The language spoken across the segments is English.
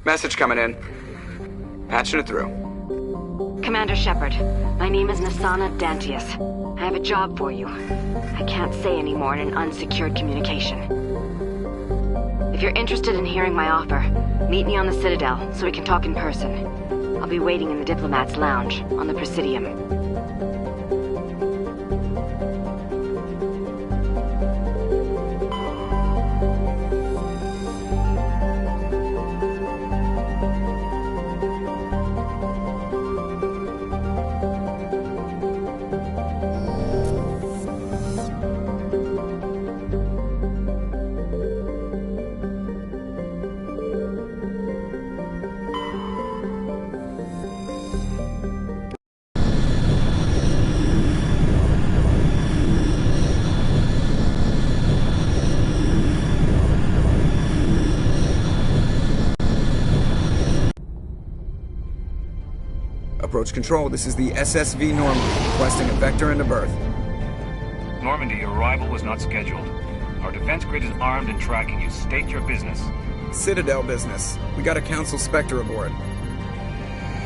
Message coming in. Patching it through. Commander Shepard, my name is Nassana Dantius. I have a job for you. I can't say any more in an unsecured communication. If you're interested in hearing my offer, meet me on the Citadel so we can talk in person. I'll be waiting in the Diplomat's Lounge on the Presidium. Approach control, this is the SSV Normandy, requesting a vector into berth. Normandy, your arrival was not scheduled. Our defense grid is armed and tracking you. State your business. Citadel business. We got a Council Spectre aboard.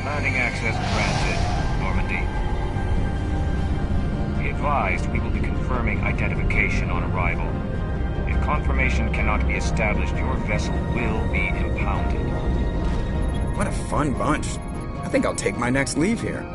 Landing access granted, Normandy. Be advised, we will be confirming identification on arrival. If confirmation cannot be established, your vessel will be impounded. What a fun bunch. I think I'll take my next leave here.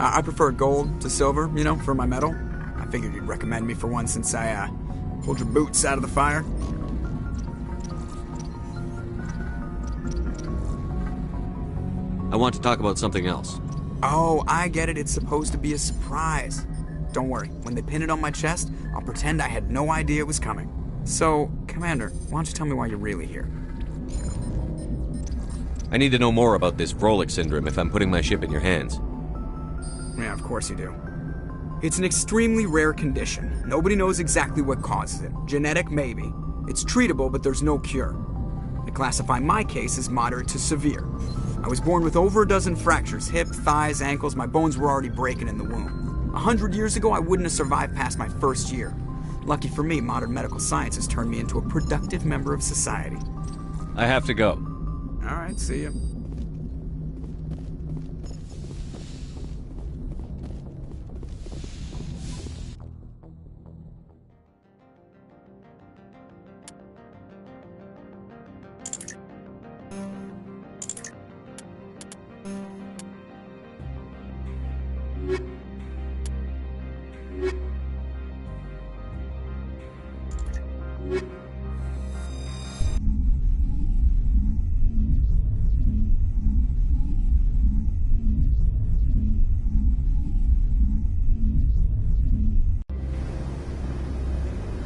I prefer gold to silver, you know, for my metal. I figured you'd recommend me for one since I, pulled your boots out of the fire. I want to talk about something else. Oh, I get it. It's supposed to be a surprise. Don't worry. When they pin it on my chest, I'll pretend I had no idea it was coming. So, Commander, why don't you tell me why you're really here? I need to know more about this Vrolik syndrome if I'm putting my ship in your hands. Yeah, of course you do. It's an extremely rare condition. Nobody knows exactly what causes it. Genetic, maybe. It's treatable, but there's no cure. They classify my case as moderate to severe. I was born with over a dozen fractures, hip, thighs, ankles. My bones were already breaking in the womb. 100 years ago, I wouldn't have survived past my first year. Lucky for me, modern medical science has turned me into a productive member of society. I have to go. Alright, see ya.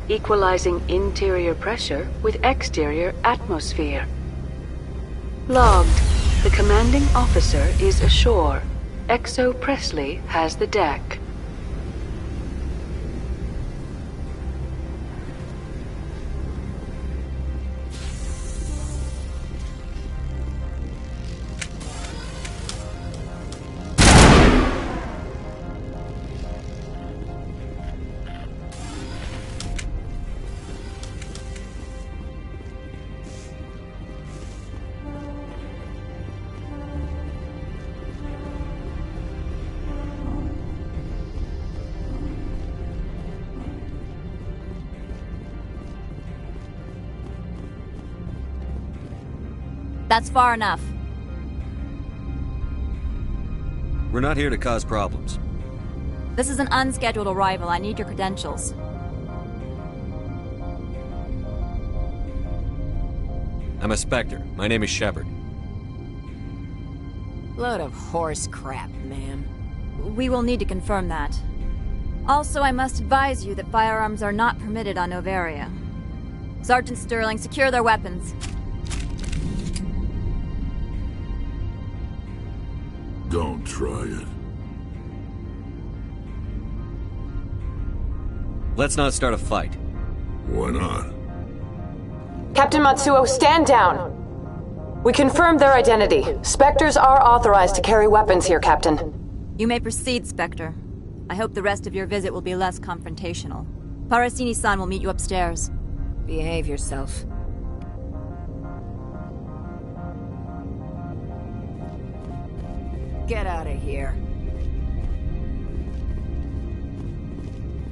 Equalizing interior pressure with exterior atmosphere. Logged. The commanding officer is ashore. Exo Presley has the deck. That's far enough. We're not here to cause problems. This is an unscheduled arrival. I need your credentials. I'm a Spectre. My name is Shepard. Load of horse crap, ma'am. We will need to confirm that. Also, I must advise you that firearms are not permitted on Noveria. Sergeant Sterling, secure their weapons. Don't try it. Let's not start a fight. Why not? Captain Matsuo, stand down! We confirmed their identity. Spectres are authorized to carry weapons here, Captain. You may proceed, Spectre. I hope the rest of your visit will be less confrontational. Parasini-san will meet you upstairs. Behave yourself. Get out of here.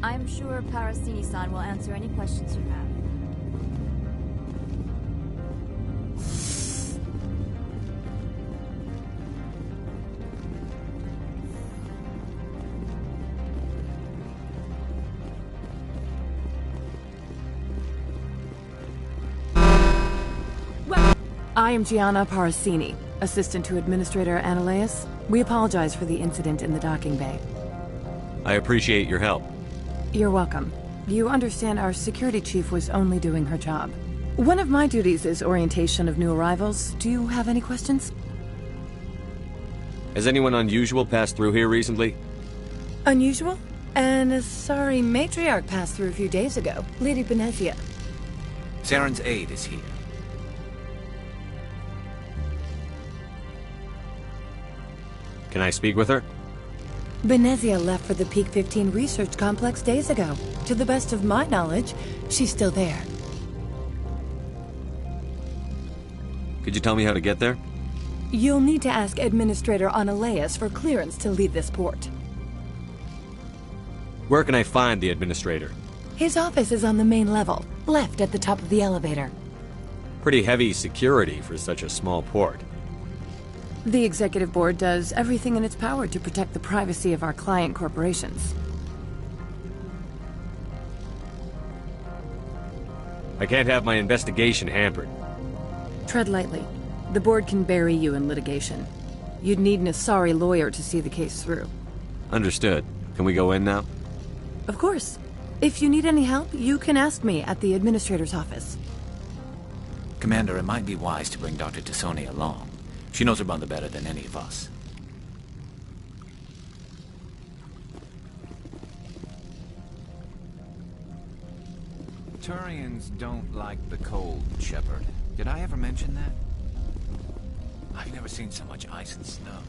I'm sure Parasini-san will answer any questions you have. I am Gianna Parasini, assistant to Administrator Analeas. We apologize for the incident in the docking bay. I appreciate your help. You're welcome. You understand our security chief was only doing her job. One of my duties is orientation of new arrivals. Do you have any questions? Has anyone unusual passed through here recently? Unusual? An Asari matriarch passed through a few days ago. Lady Benezia. Saren's aide is here. Can I speak with her? Benezia left for the Peak 15 research complex days ago. To the best of my knowledge, she's still there. Could you tell me how to get there? You'll need to ask Administrator Analeas for clearance to leave this port. Where can I find the Administrator? His office is on the main level, left at the top of the elevator. Pretty heavy security for such a small port. The Executive Board does everything in its power to protect the privacy of our client corporations. I can't have my investigation hampered. Tread lightly. The Board can bury you in litigation. You'd need an Asari lawyer to see the case through. Understood. Can we go in now? Of course. If you need any help, you can ask me at the Administrator's office. Commander, it might be wise to bring Dr. Tassoni along. She knows her mother better than any of us. Turians don't like the cold, Shepard. Did I ever mention that? I've never seen so much ice and snow.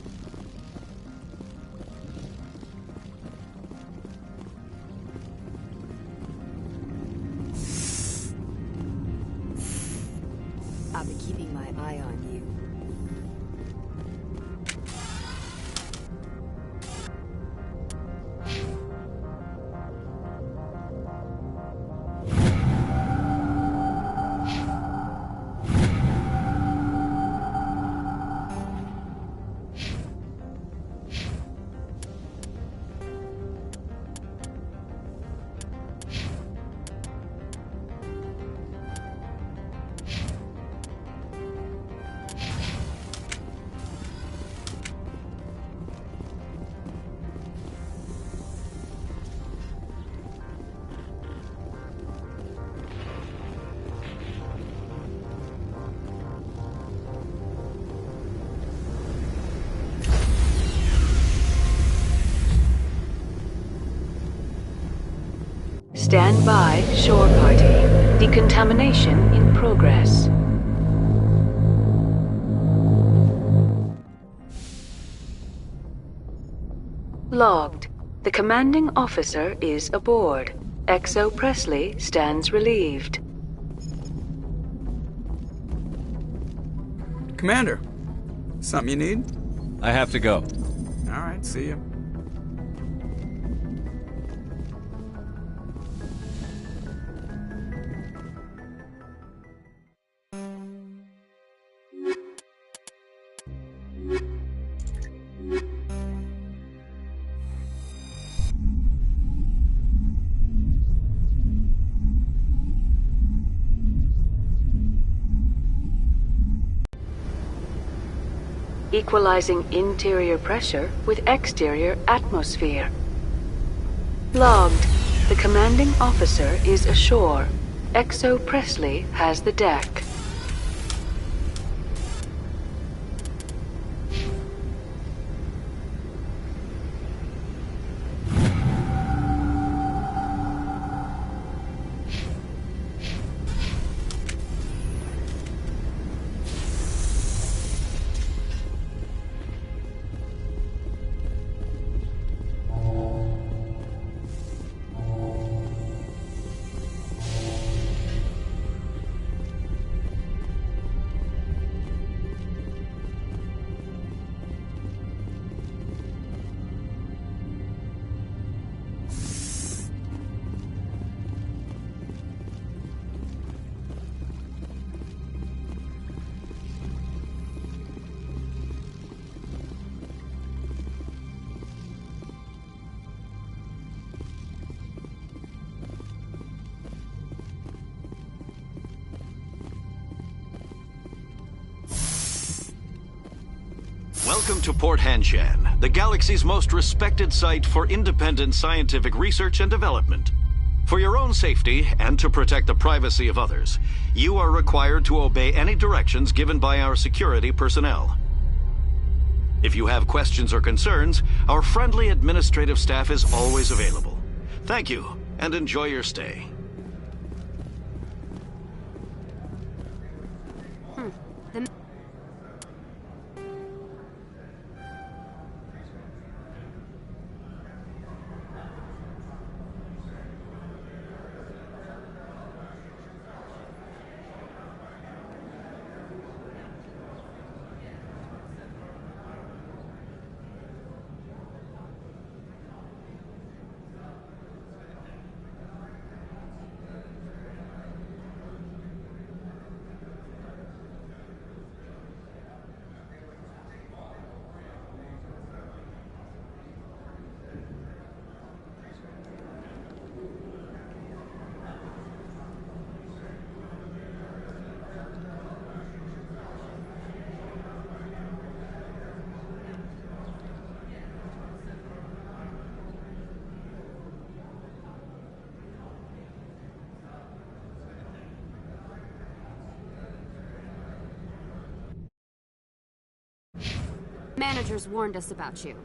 I'll be keeping my eye on you. Stand by, shore party. Decontamination in progress. Logged. The commanding officer is aboard. XO Presley stands relieved. Commander, something you need? I have to go. All right, see you. Equalizing interior pressure with exterior atmosphere. Logged. The commanding officer is ashore. XO Presley has the deck. Welcome to Port Hanshan, the galaxy's most respected site for independent scientific research and development. For your own safety and to protect the privacy of others, you are required to obey any directions given by our security personnel. If you have questions or concerns, our friendly administrative staff is always available. Thank you, and enjoy your stay. Managers warned us about you.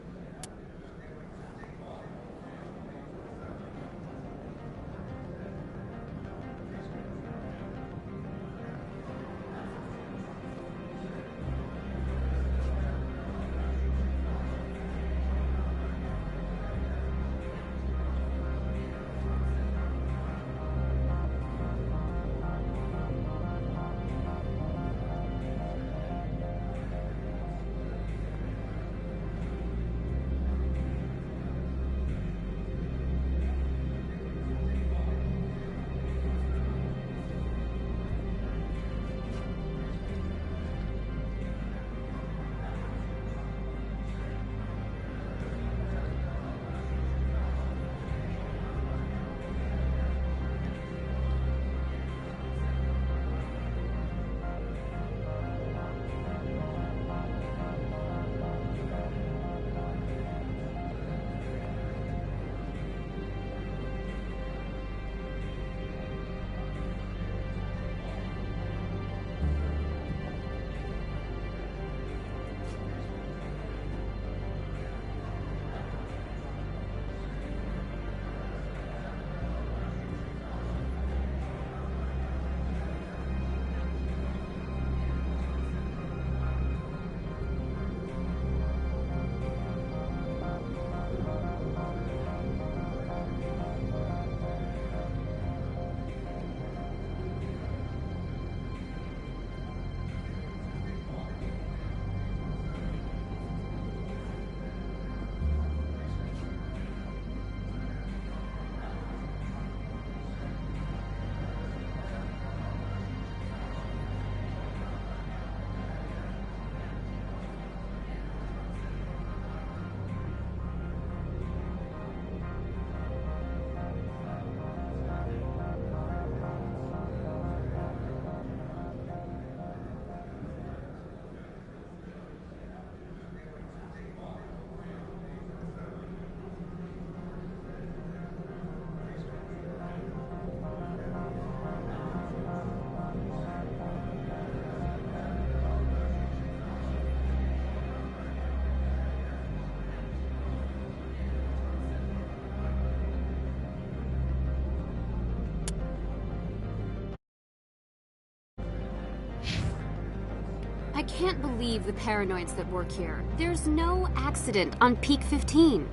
I can't believe the paranoids that work here. There's no accident on Peak 15.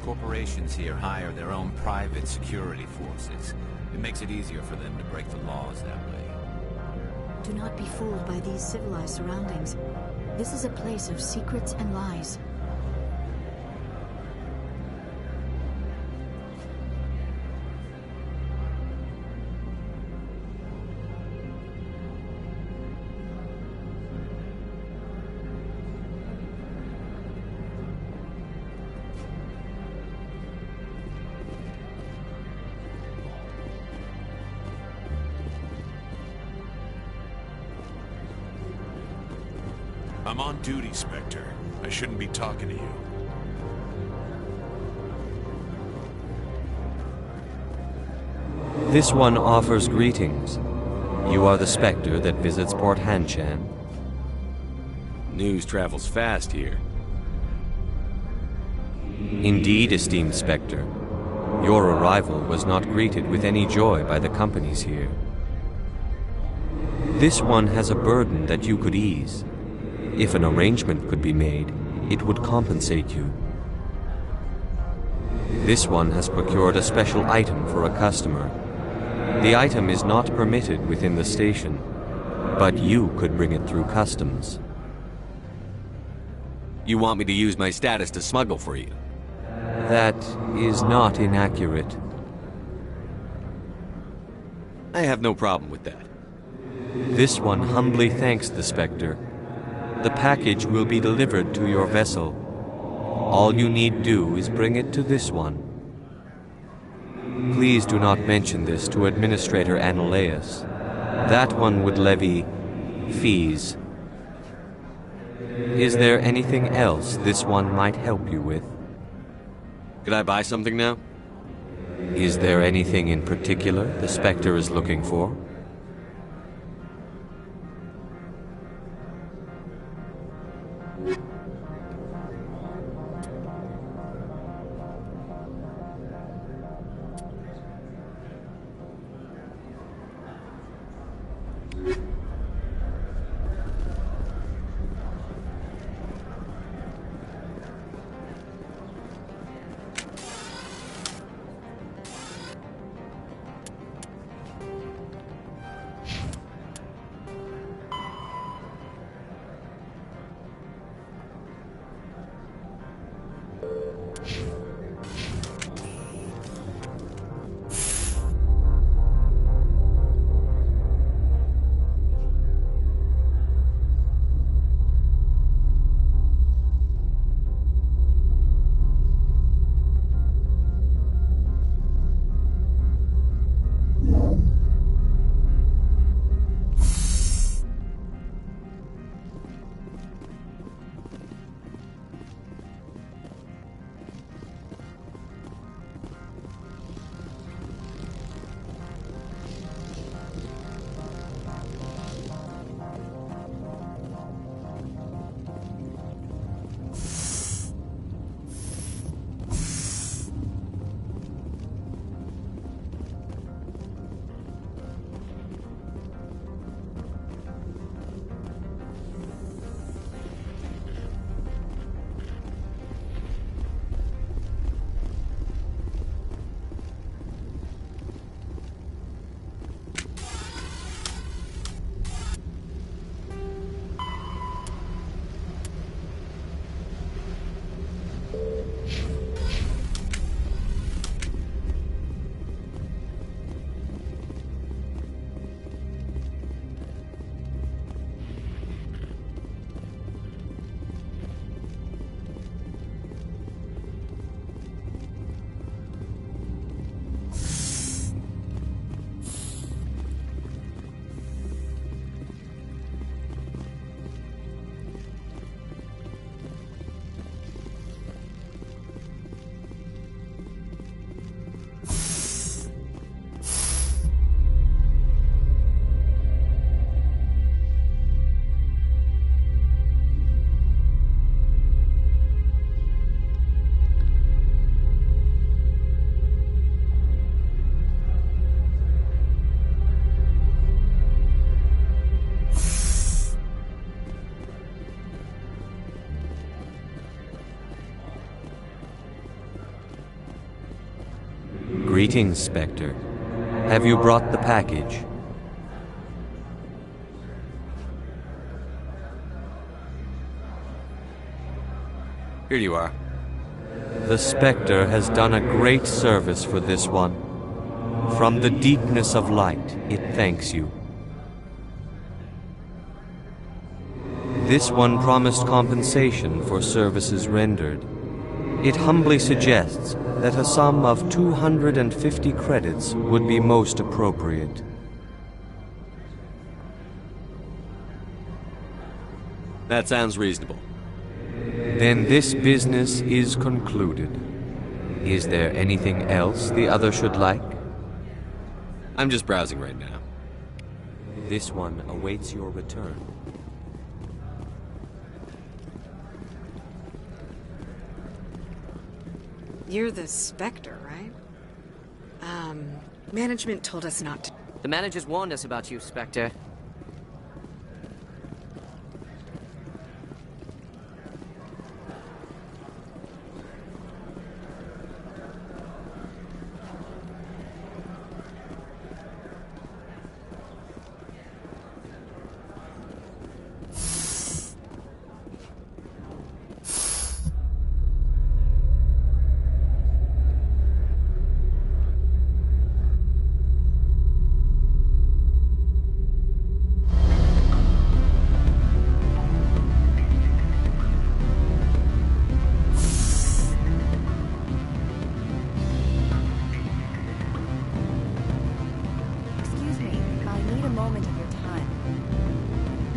Corporations here hire their own private security forces. It makes it easier for them to break the laws that way. Do not be fooled by these civilized surroundings. This is a place of secrets and lies. I'm on duty, Spectre. I shouldn't be talking to you. This one offers greetings. You are the Spectre that visits Port Hanshan. News travels fast here. Indeed, esteemed Spectre. Your arrival was not greeted with any joy by the companies here. This one has a burden that you could ease. If an arrangement could be made, it would compensate you. This one has procured a special item for a customer. The item is not permitted within the station, but you could bring it through customs. You want me to use my status to smuggle for you? That is not inaccurate. I have no problem with that. This one humbly thanks the Spectre. The package will be delivered to your vessel. All you need do is bring it to this one. Please do not mention this to Administrator Annaleus. That one would levy fees. Is there anything else this one might help you with? Could I buy something now? Is there anything in particular the Spectre is looking for? Greetings, Spectre. Have you brought the package? Here you are. The Spectre has done a great service for this one. From the deepness of light, it thanks you. This one promised compensation for services rendered. It humbly suggests that a sum of 250 credits would be most appropriate. That sounds reasonable. Then this business is concluded. Is there anything else the other should like? I'm just browsing right now. This one awaits your return. You're the Spectre, right? Management told us not to. The managers warned us about you, Spectre.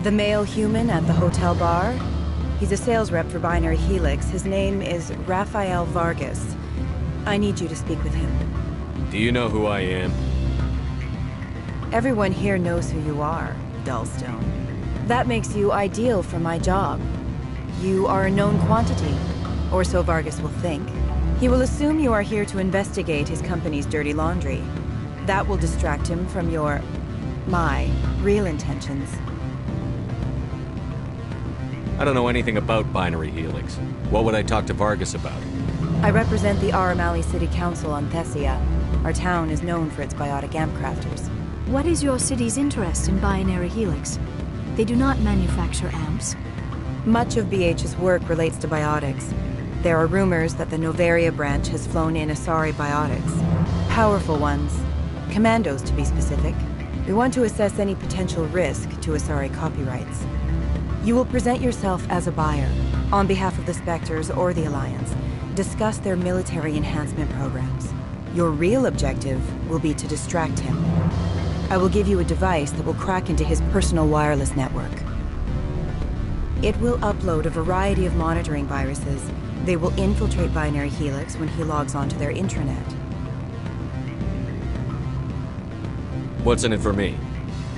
The male human at the hotel bar? He's a sales rep for Binary Helix. His name is Rafael Vargas. I need you to speak with him. Do you know who I am? Everyone here knows who you are, Dullstone. That makes you ideal for my job. You are a known quantity, or so Vargas will think. He will assume you are here to investigate his company's dirty laundry. That will distract him from my real intentions. I don't know anything about Binary Helix. What would I talk to Vargas about? I represent the Aramali City Council on Thessia. Our town is known for its biotic amp crafters. What is your city's interest in Binary Helix? They do not manufacture amps. Much of BH's work relates to biotics. There are rumors that the Noveria branch has flown in Asari biotics. Powerful ones. Commandos, to be specific. We want to assess any potential risk to Asari copyrights. You will present yourself as a buyer, on behalf of the Spectres or the Alliance. Discuss their military enhancement programs. Your real objective will be to distract him. I will give you a device that will crack into his personal wireless network. It will upload a variety of monitoring viruses. They will infiltrate Binary Helix when he logs onto their intranet. What's in it for me?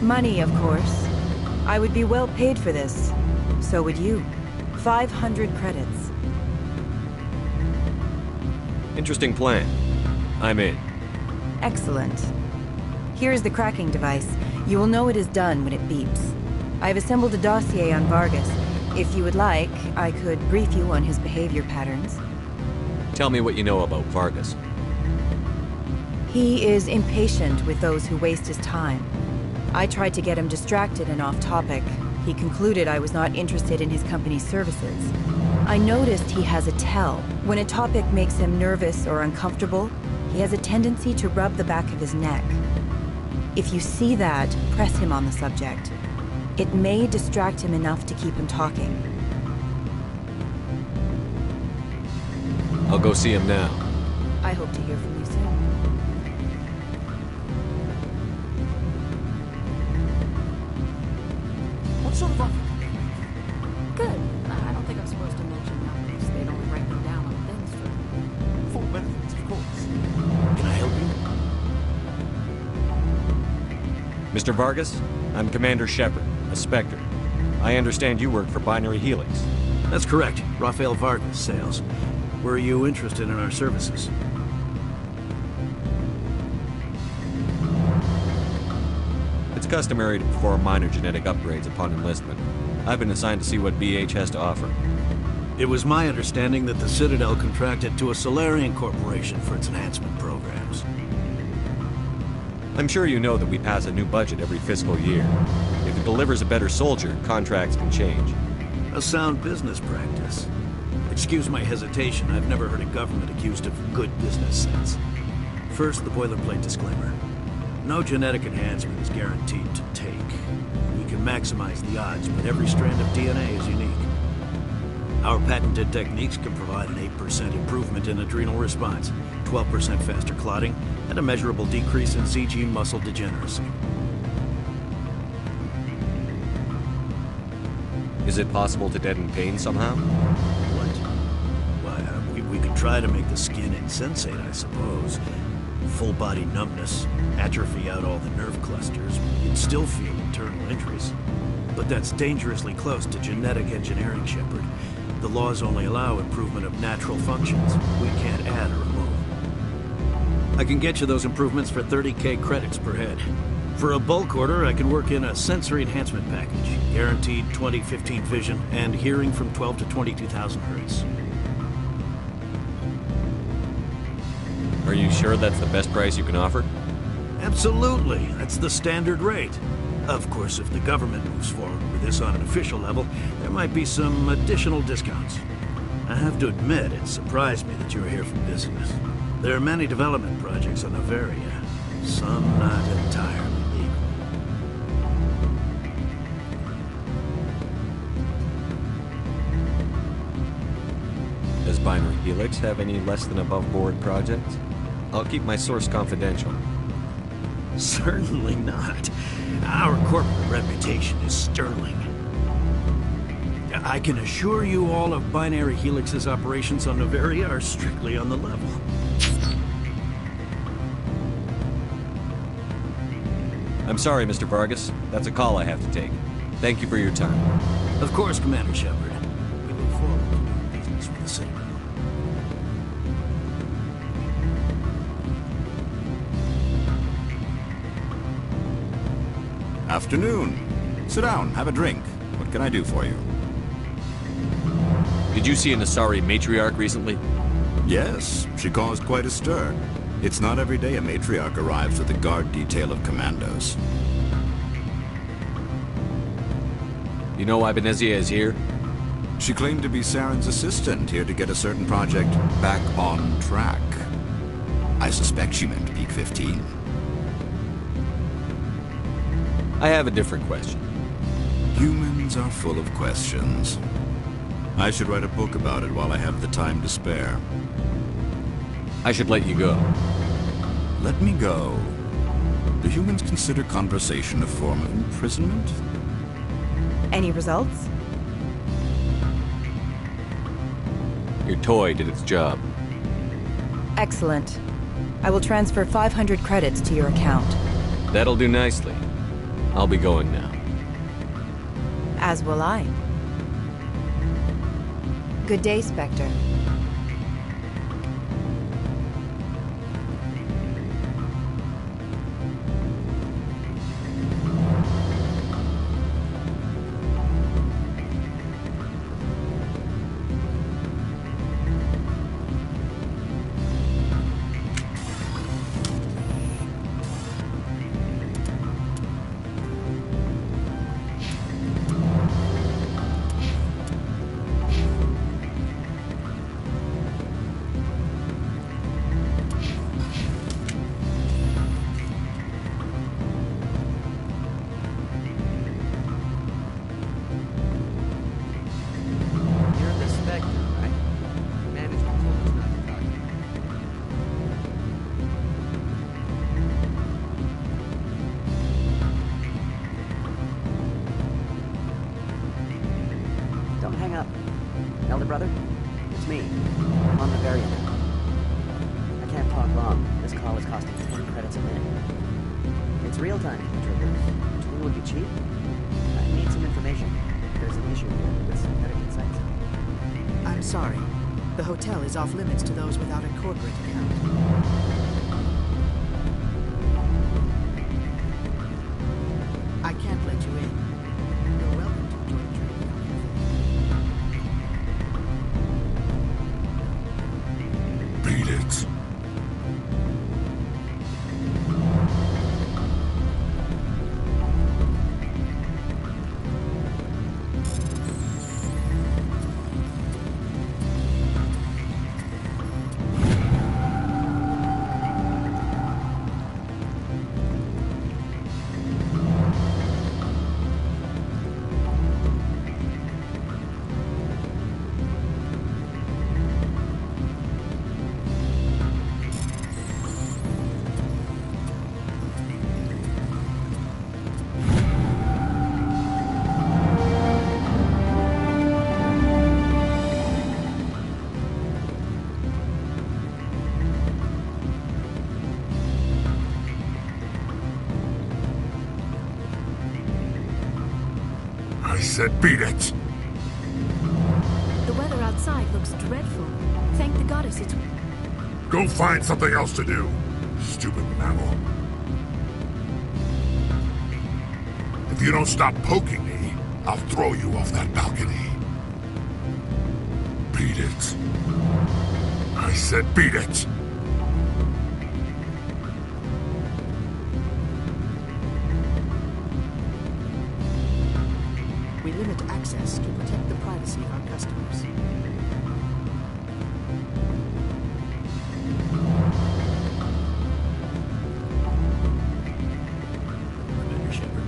Money, of course. I would be well paid for this. So would you. 500 credits. Interesting plan. I'm in. Excellent. Here is the cracking device. You will know it is done when it beeps. I've assembled a dossier on Vargas. If you would like, I could brief you on his behavior patterns. Tell me what you know about Vargas. He is impatient with those who waste his time. I tried to get him distracted and off topic. He concluded I was not interested in his company's services. I noticed he has a tell. When a topic makes him nervous or uncomfortable, he has a tendency to rub the back of his neck. If you see that, press him on the subject. It may distract him enough to keep him talking. I'll go see him now. I hope to hear from you soon. What sort of offer? Good. I don't think I'm supposed to mention numbers. They'd only write them down on things for full benefits, of course. Can I help you? Mr. Vargas, I'm Commander Shepard, a Spectre. I understand you work for Binary Helix. That's correct. Rafael Vargas, sales. Were you interested in our services? It's customary to perform minor genetic upgrades upon enlistment. I've been assigned to see what BH has to offer. It was my understanding that the Citadel contracted to a Solarian corporation for its enhancement programs. I'm sure you know that we pass a new budget every fiscal year. If it delivers a better soldier, contracts can change. A sound business practice. Excuse my hesitation, I've never heard a government accused of good business sense. First, the boilerplate disclaimer. No genetic enhancement is guaranteed to take. We can maximize the odds, but every strand of DNA is unique. Our patented techniques can provide an 8% improvement in adrenal response, 12% faster clotting, and a measurable decrease in ZG muscle degeneracy. Is it possible to deaden pain somehow? What? Why, we could try to make the skin insensate, I suppose. Full body numbness, atrophy out all the nerve clusters, you'd still feel internal injuries. But that's dangerously close to genetic engineering, Shepard. The laws only allow improvement of natural functions. We can't add or remove. I can get you those improvements for 30K credits per head. For a bulk order, I can work in a sensory enhancement package. Guaranteed 20/15 vision and hearing from 12 to 22,000 hertz. Are you sure that's the best price you can offer? Absolutely. That's the standard rate. Of course, if the government moves forward with this on an official level, there might be some additional discounts. I have to admit, it surprised me that you were here for business. There are many development projects on Noveria, some not entirely legal. Does Binary Helix have any less than above board projects? I'll keep my source confidential. Certainly not. Our corporate reputation is sterling. I can assure you all of Binary Helix's operations on Noveria are strictly on the level. I'm sorry, Mr. Vargas. That's a call I have to take. Thank you for your time. Of course, Commander Shepard. We look forward to doing business with the Citadel. Afternoon. Sit down, have a drink. What can I do for you? Did you see an Asari matriarch recently? Yes, she caused quite a stir. It's not every day a matriarch arrives with a guard detail of commandos. You know why Benezia is here? She claimed to be Saren's assistant, here to get a certain project back on track. I suspect she meant Peak 15. I have a different question. Humans are full of questions. I should write a book about it while I have the time to spare. I should let you go. Let me go. Do humans consider conversation a form of imprisonment? Any results? Your toy did its job. Excellent. I will transfer 500 credits to your account. That'll do nicely. I'll be going now. As will I. Good day, Spectre. Elder brother? It's me. I'm on Noveria now. I can't talk long. This call is costing 10 credits a minute. It's real-time troopers. Do you think it would be cheap? I need some information. There's an issue here with synthetic insights. I'm sorry. The hotel is off limits to those without a corporate account. I can't let you in. You're welcome to enjoy the trip without Beat it. I said beat it! The weather outside looks dreadful. Thank the goddess it's... Go find something else to do, stupid mammal. If you don't stop poking me, I'll throw you off that balcony. Beat it. I said beat it! We limit access to protect the privacy of our customers. Commander Shepard.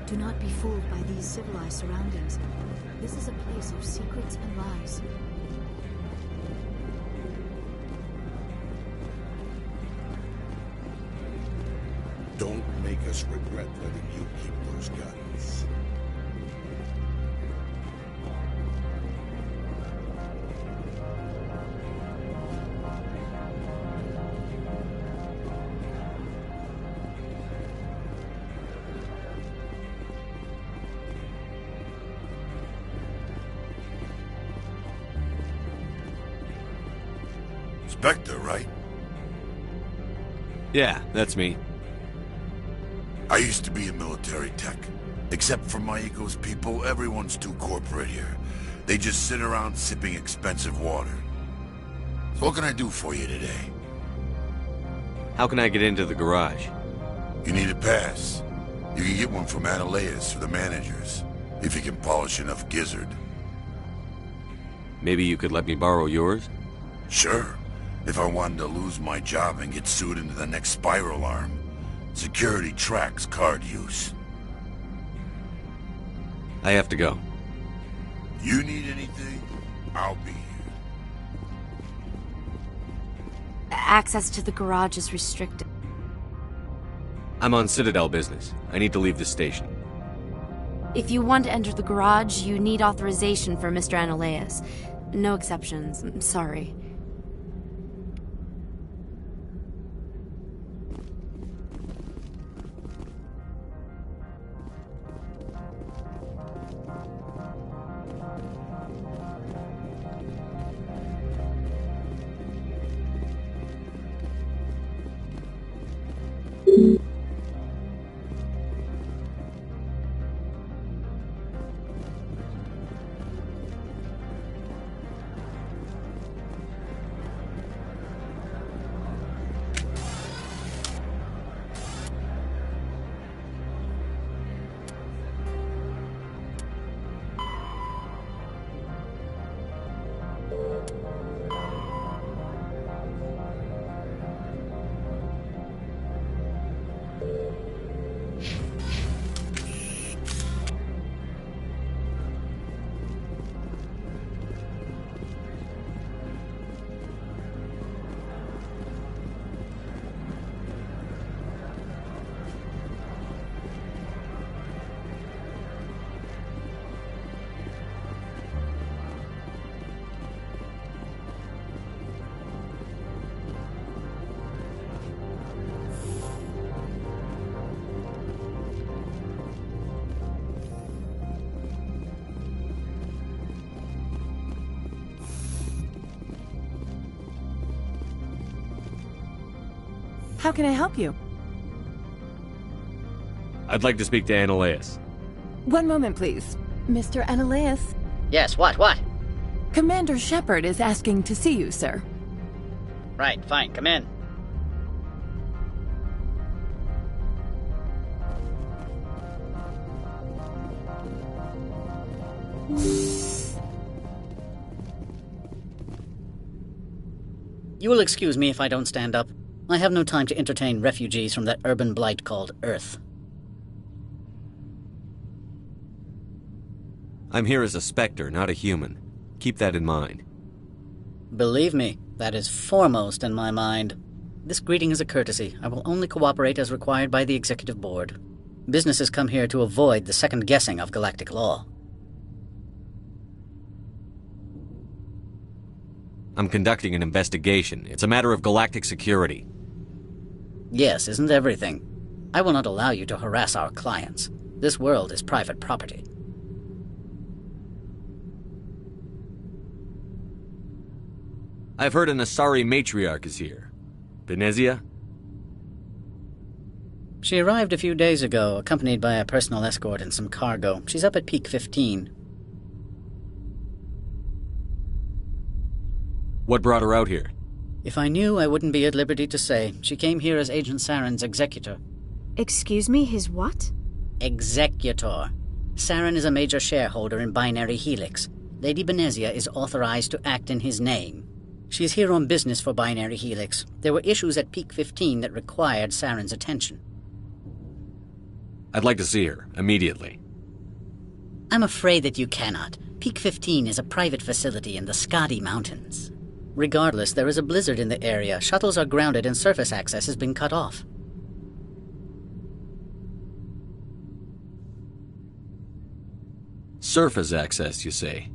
Do not be fooled by these civilized surroundings. This is a place of secrets and lies. Don't make us regret letting you keep those guns. Spectre, right? Yeah, that's me. I used to be a military tech. Except for my ego's people, everyone's too corporate here. They just sit around sipping expensive water. So what can I do for you today? How can I get into the garage? You need a pass. You can get one from Analeas or the managers, if you can polish enough gizzard. Maybe you could let me borrow yours? Sure. If I wanted to lose my job and get sued into the next spiral arm. Security tracks card use. I have to go. You need anything? I'll be here. Access to the garage is restricted. I'm on Citadel business. I need to leave the station. If you want to enter the garage, you need authorization for Mr. Analeas. No exceptions. I'm sorry. How can I help you? I'd like to speak to Analeas. One moment, please. Mr. Analeas? Yes, what? Commander Shepard is asking to see you, sir. Right, fine, come in. You will excuse me if I don't stand up. I have no time to entertain refugees from that urban blight called Earth. I'm here as a Spectre, not a human. Keep that in mind. Believe me, that is foremost in my mind. This greeting is a courtesy. I will only cooperate as required by the Executive Board. Businesses come here to avoid the second guessing of galactic law. I'm conducting an investigation. It's a matter of galactic security. Yes, isn't everything? I will not allow you to harass our clients. This world is private property. I've heard an Asari matriarch is here. Benezia? She arrived a few days ago, accompanied by a personal escort and some cargo. She's up at Peak 15. What brought her out here? If I knew, I wouldn't be at liberty to say. She came here as Agent Saren's executor. Excuse me, his what? Executor. Saren is a major shareholder in Binary Helix. Lady Benezia is authorized to act in his name. She's here on business for Binary Helix. There were issues at Peak 15 that required Saren's attention. I'd like to see her, immediately. I'm afraid that you cannot. Peak 15 is a private facility in the Skadi Mountains. Regardless, there is a blizzard in the area. Shuttles are grounded and surface access has been cut off. Surface access, you say?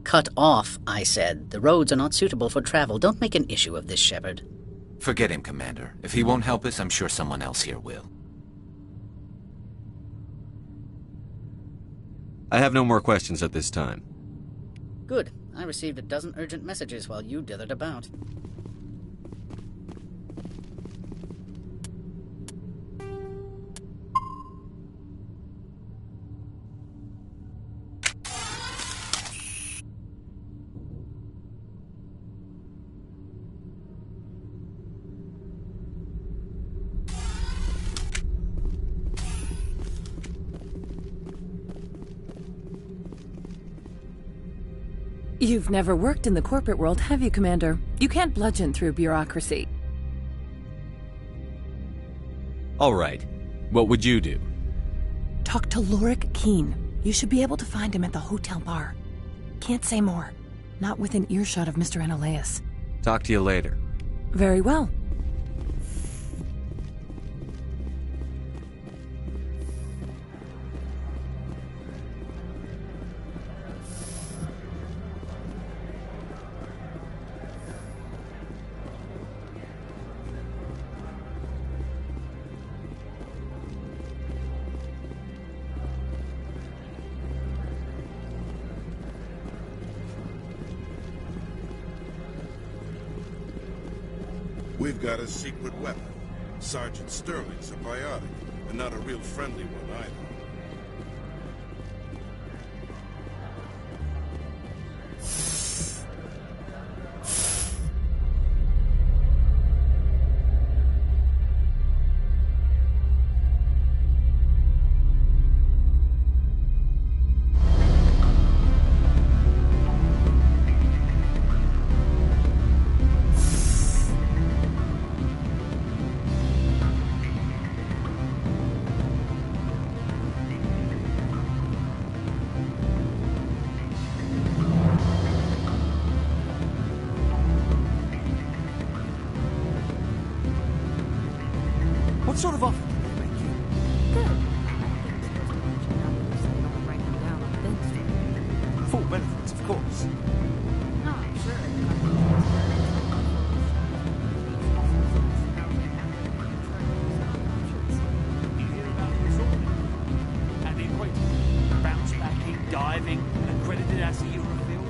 Cut off, I said. The roads are not suitable for travel. Don't make an issue of this, Shepard. Forget him, Commander. If he won't help us, I'm sure someone else here will. I have no more questions at this time. Good. I received a dozen urgent messages while you dithered about. You've never worked in the corporate world, have you, Commander? You can't bludgeon through bureaucracy. All right. What would you do? Talk to Lorik Keen. You should be able to find him at the hotel bar. Can't say more. Not within earshot of Mr. Analaeus. Talk to you later. Very well. We've got a secret weapon. Sergeant Sterling's a biotic, and not a real friendly one either. What sort of offer did they make you? Good. I don't think I'm supposed to mention numbers. They don't write them down on Thin Street. Full benefits, of course. No, I'm sure. You hear about the resort? And the equator? Bounce backing, diving, accredited as a Eurofield?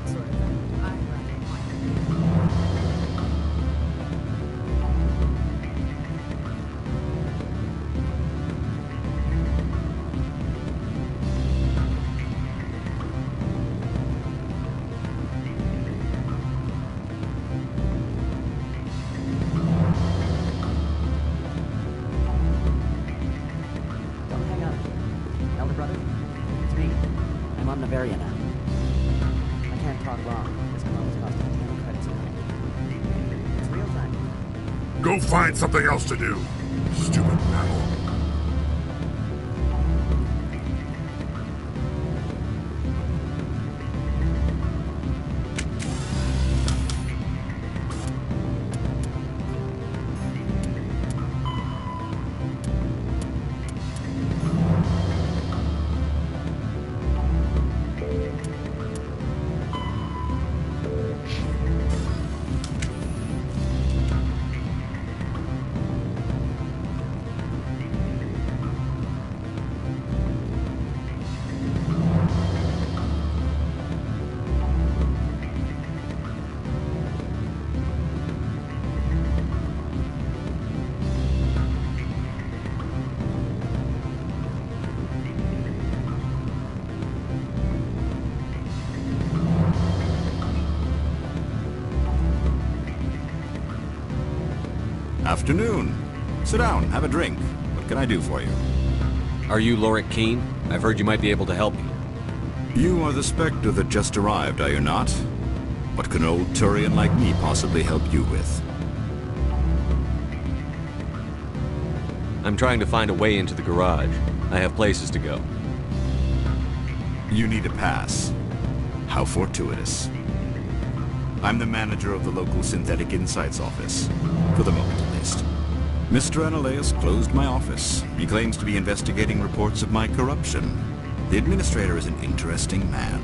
Sort of thing. I on Noveria now. I can't talk long. This call is costing 10 credits a minute. It's real time. Go find something else to do, stupid mammal. Afternoon. Sit down, have a drink. What can I do for you? Are you Lorik Keene? I've heard you might be able to help me. You are the Spectre that just arrived, are you not? What can an old Turian like me possibly help you with? I'm trying to find a way into the garage. I have places to go. You need a pass. How fortuitous. I'm the manager of the local Synthetic Insights office. For the moment, at least. Mr. Analaeus closed my office. He claims to be investigating reports of my corruption. The administrator is an interesting man.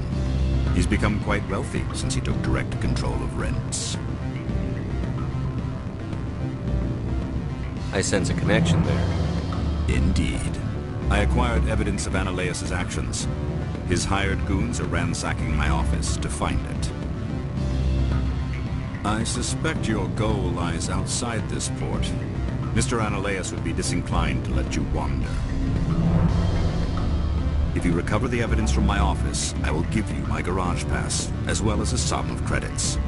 He's become quite wealthy since he took direct control of rents. I sense a connection there. Indeed. I acquired evidence of Analaeus' actions. His hired goons are ransacking my office to find it. I suspect your goal lies outside this port. Mr. Analaeus would be disinclined to let you wander. If you recover the evidence from my office, I will give you my garage pass, as well as a sum of credits.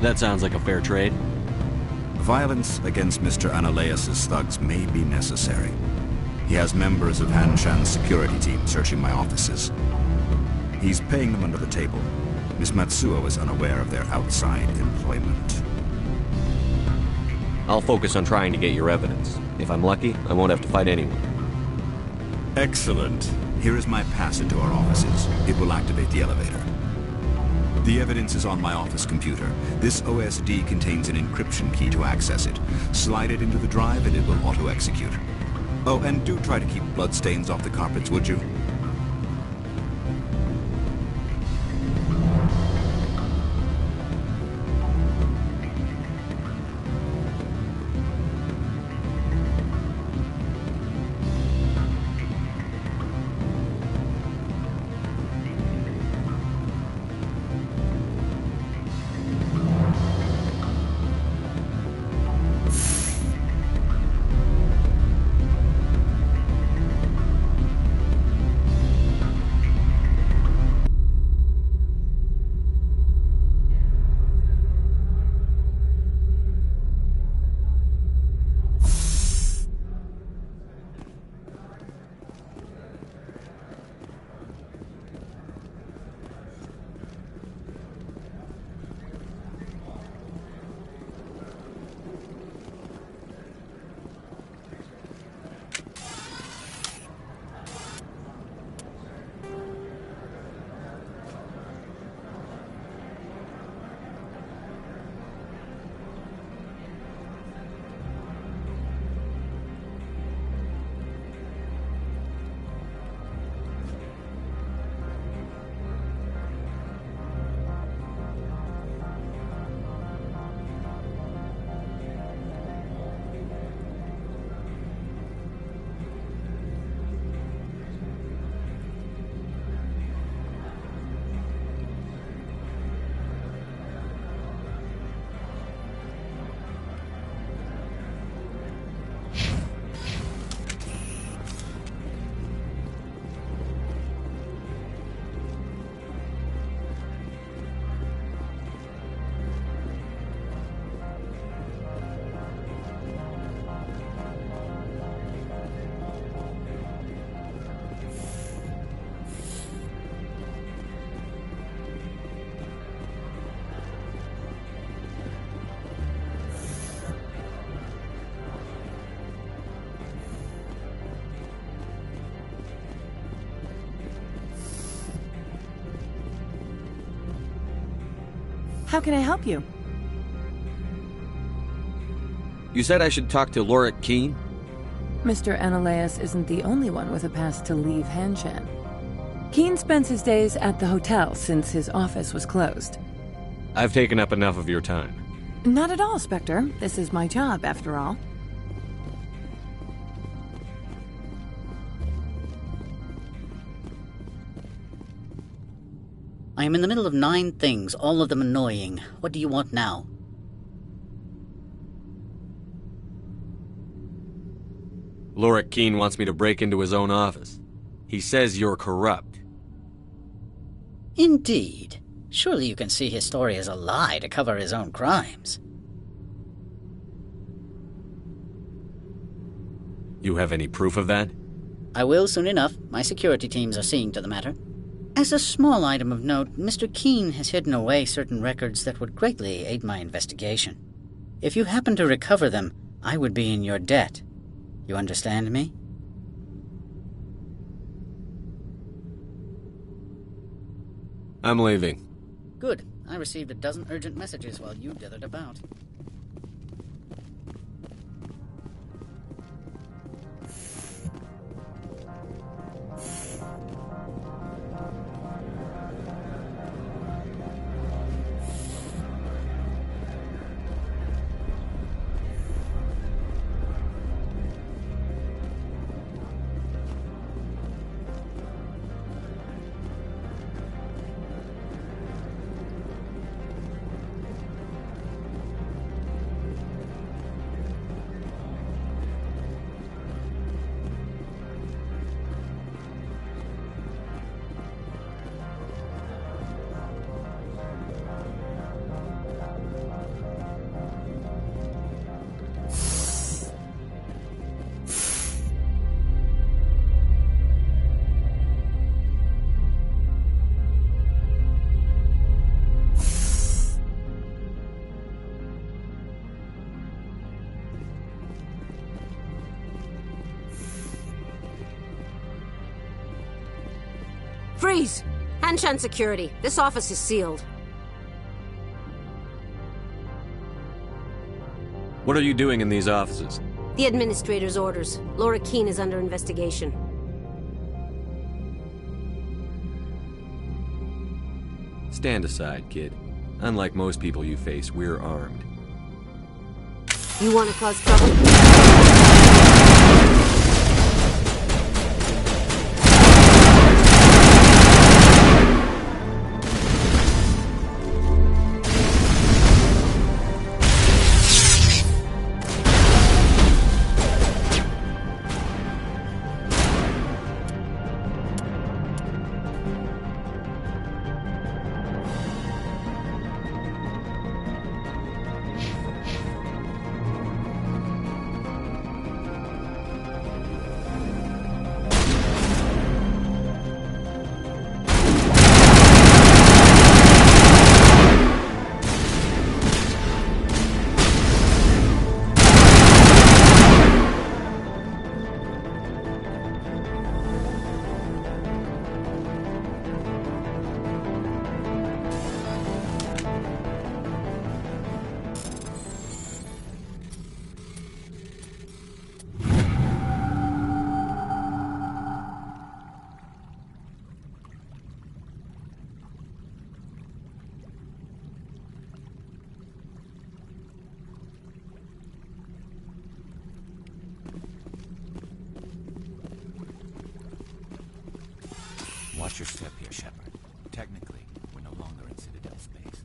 That sounds like a fair trade. Violence against Mr. Analaeus' thugs may be necessary. He has members of Han Shan's security team searching my offices. He's paying them under the table. Miss Matsuo is unaware of their outside employment. I'll focus on trying to get your evidence. If I'm lucky, I won't have to fight anyone. Excellent. Here is my pass into our offices. It will activate the elevator. The evidence is on my office computer. This OSD contains an encryption key to access it. Slide it into the drive and it will auto-execute. Oh, and do try to keep bloodstains off the carpets, would you? How can I help you? You said I should talk to Lorik Keene? Mr. Ananias isn't the only one with a pass to leave Hanshan. Keene spends his days at the hotel since his office was closed. I've taken up enough of your time. Not at all, Spectre. This is my job, after all. I am in the middle of 9 things, all of them annoying. What do you want now? Lorik Keene wants me to break into his own office. He says you're corrupt. Indeed. Surely you can see his story as a lie to cover his own crimes. You have any proof of that? I will soon enough. My security teams are seeing to the matter. As a small item of note, Mr. Keene has hidden away certain records that would greatly aid my investigation. If you happen to recover them, I would be in your debt. You understand me? I'm leaving. Good. I received a dozen urgent messages while you dithered about. Freeze! Hanshan security. This office is sealed. What are you doing in these offices? The administrator's orders. Lorik Keene is under investigation. Stand aside, kid. Unlike most people you face, we're armed. You want to cause trouble? Watch your step here, Shepard. Technically, we're no longer in Citadel space.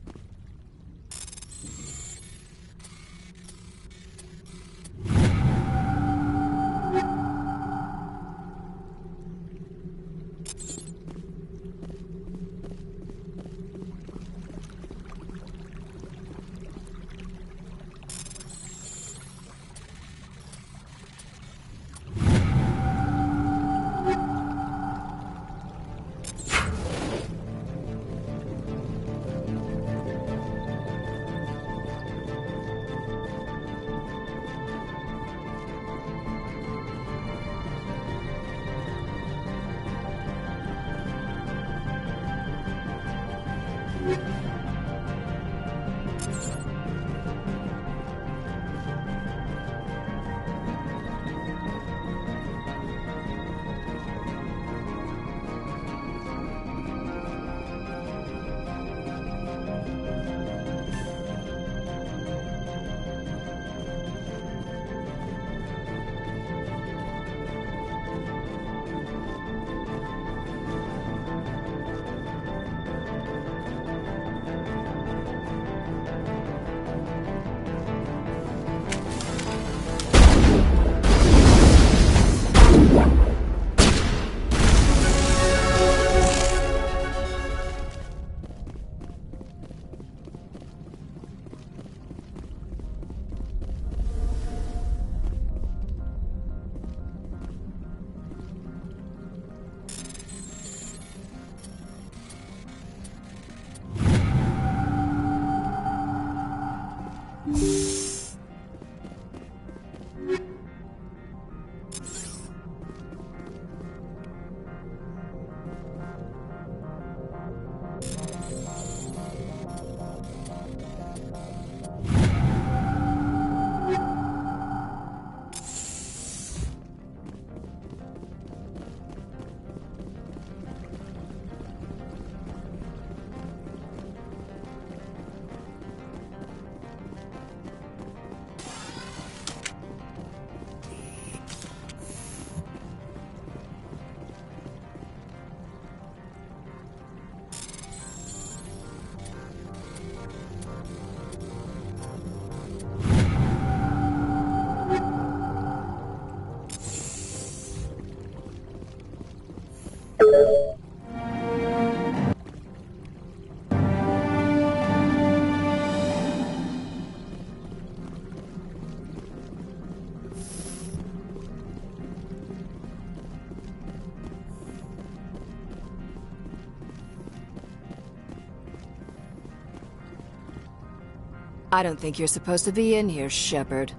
I don't think you're supposed to be in here, Shepard.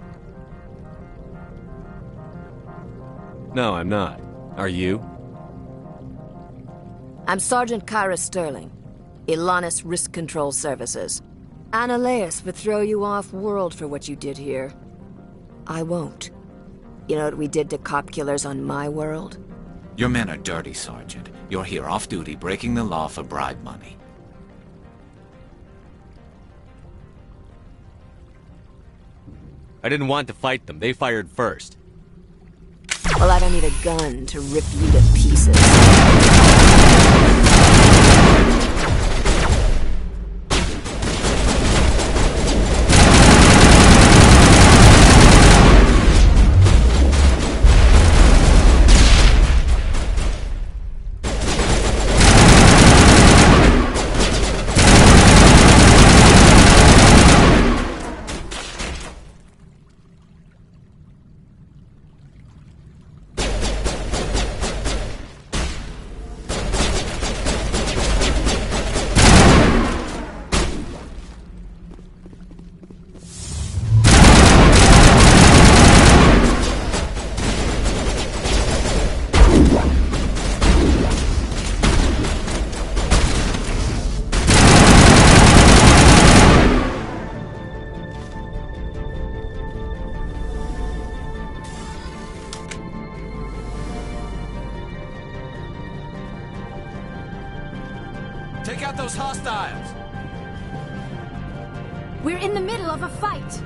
No, I'm not. Are you? I'm Sergeant Kyra Sterling, Ilanis Risk Control Services. Annaleus would throw you off-world for what you did here. I won't. You know what we did to cop killers on my world? Your men are dirty, Sergeant. You're here off-duty, breaking the law for bribe money. I didn't want to fight them. They fired first. Well, I don't need a gun to rip you to pieces. Take out those hostiles! We're in the middle of a fight!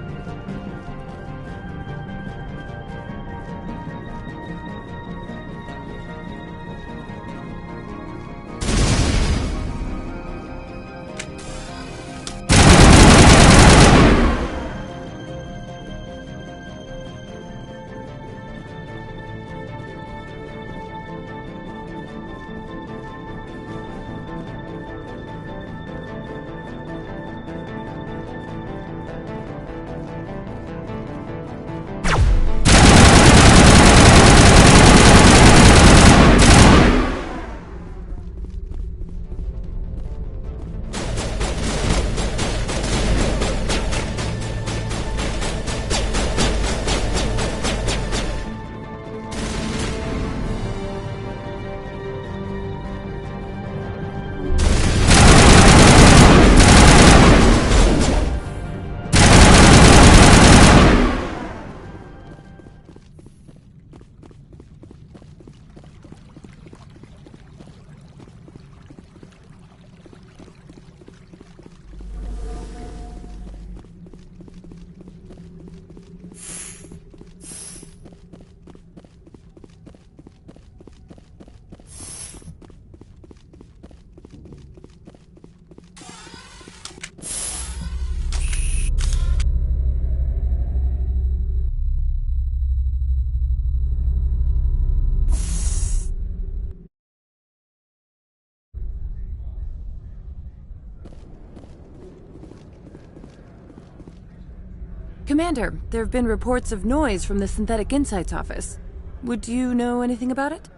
Commander, there have been reports of noise from the Synthetic Insights office. Would you know anything about it?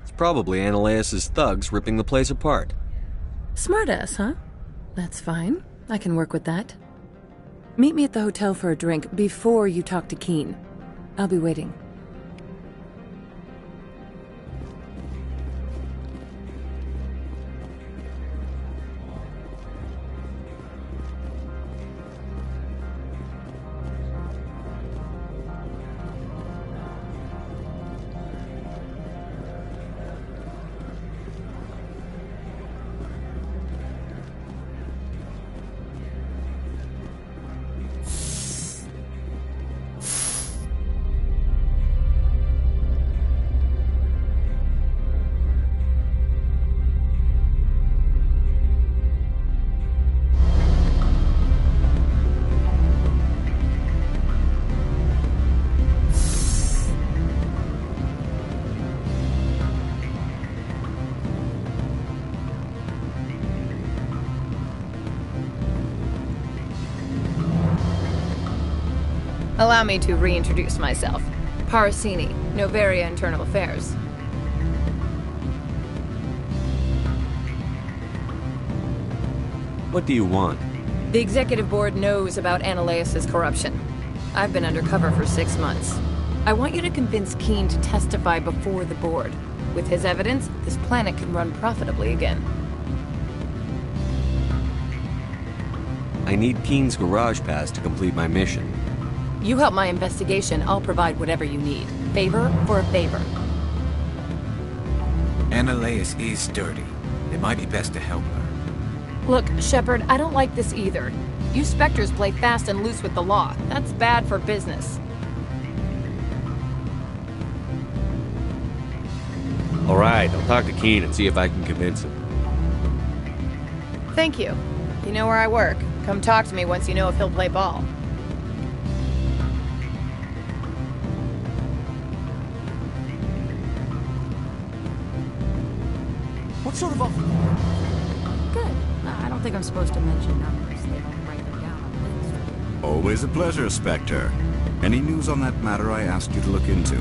It's probably Annaleus' thugs ripping the place apart. Smartass, huh? That's fine. I can work with that. Meet me at the hotel for a drink before you talk to Keen. I'll be waiting. Allow me to reintroduce myself. Parasini, Novaria Internal Affairs. What do you want? The executive board knows about Ananias' corruption. I've been undercover for 6 months. I want you to convince Keen to testify before the board. With his evidence, this planet can run profitably again. I need Keen's garage pass to complete my mission. You help my investigation, I'll provide whatever you need. Favor for a favor. Ananias is dirty. It might be best to help her. Look, Shepard, I don't like this either. You Spectres play fast and loose with the law. That's bad for business. All right, I'll talk to Keen and see if I can convince him. Thank you. You know where I work. Come talk to me once you know if he'll play ball. What sort of offer? Good. I don't think I'm supposed to mention numbers. They don't write them down on things. Always a pleasure, Spectre. Any news on that matter I asked you to look into?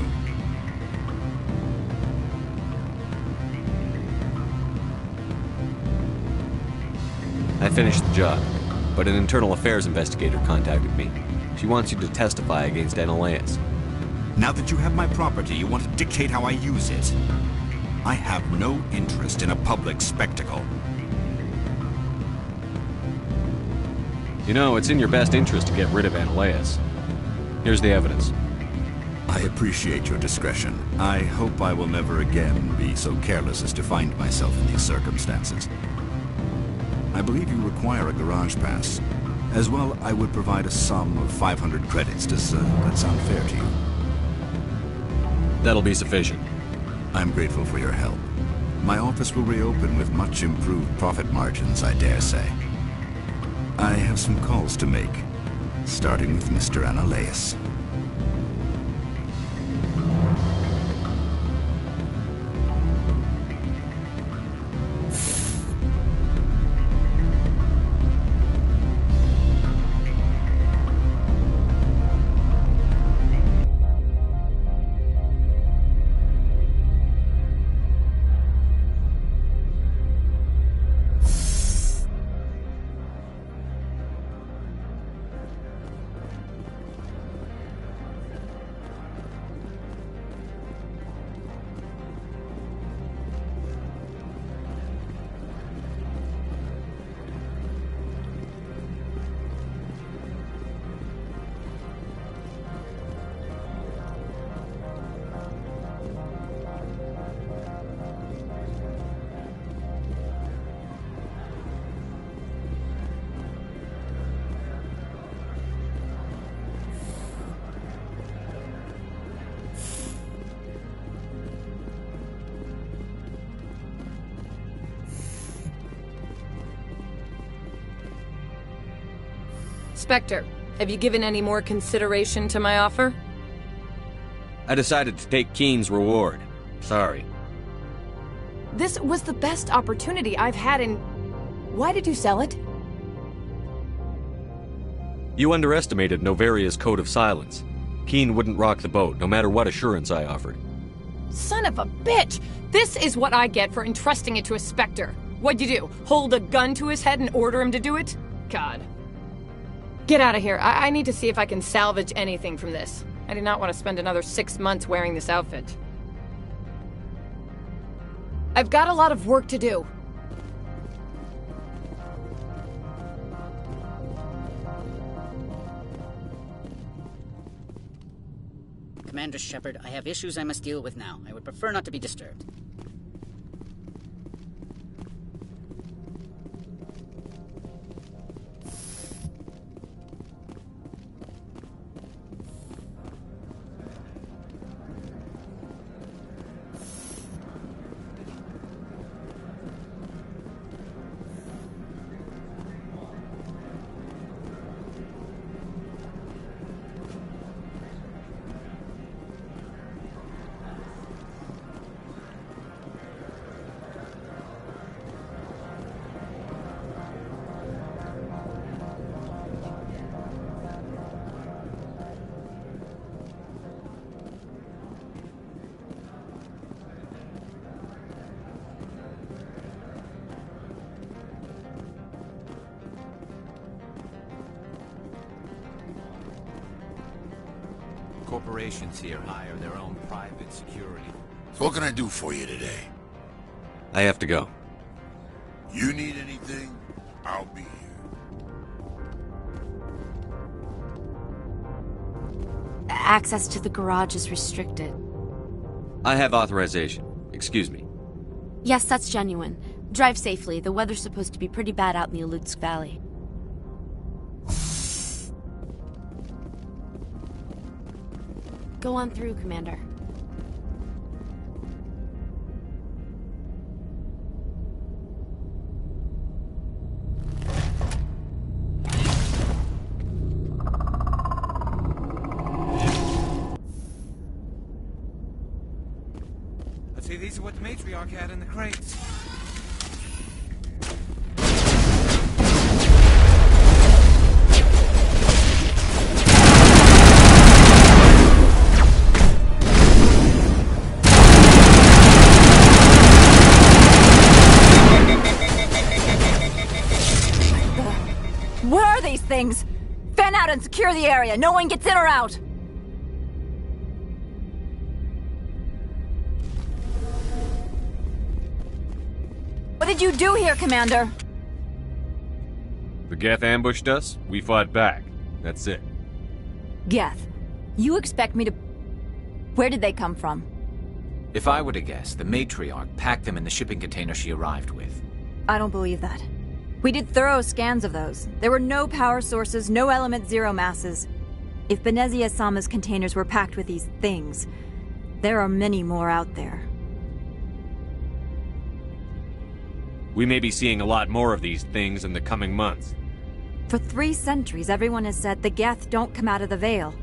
I finished the job, but an internal affairs investigator contacted me. She wants you to testify against Ananias. Now that you have my property, you want to dictate how I use it. I have no interest in a public spectacle. You know, it's in your best interest to get rid of Ananias. Here's the evidence. I appreciate your discretion. I hope I will never again be so careless as to find myself in these circumstances. I believe you require a garage pass. As well, I would provide a sum of 500 credits. Does that sound fair to you? That'll be sufficient. I'm grateful for your help. My office will reopen with much improved profit margins, I dare say. I have some calls to make, starting with Mr. Ananias. Spectre, have you given any more consideration to my offer? I decided to take Keen's reward. Sorry. This was the best opportunity I've had in... Why did you sell it? You underestimated Novaria's code of silence. Keen wouldn't rock the boat, no matter what assurance I offered. Son of a bitch! This is what I get for entrusting it to a Spectre. What'd you do? Hold a gun to his head and order him to do it? God. Get out of here. I need to see if I can salvage anything from this. I do not want to spend another 6 months wearing this outfit. I've got a lot of work to do. Commander Shepard, I have issues I must deal with now. I would prefer not to be disturbed. Corporations here hire their own private security. So what can I do for you today? I have to go. You need anything? I'll be here. Access to the garage is restricted. I have authorization. Excuse me. Yes, that's genuine. Drive safely. The weather's supposed to be pretty bad out in the Alutsk Valley. Go on through, Commander. Let's see, these are what the matriarch had in the crates. What are these things? Fan out and secure the area. No one gets in or out. What did you do here, Commander? The Geth ambushed us, we fought back. That's it. Geth, you expect me to... Where did they come from? If I were to guess, the matriarch packed them in the shipping container she arrived with. I don't believe that. We did thorough scans of those. There were no power sources, no element zero masses. If Benezia Sama's containers were packed with these things, there are many more out there. We may be seeing a lot more of these things in the coming months. For 3 centuries, everyone has said the Geth don't come out of the Veil.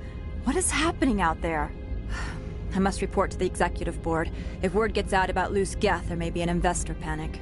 What is happening out there? I must report to the Executive Board. If word gets out about loose Geth, there may be an investor panic.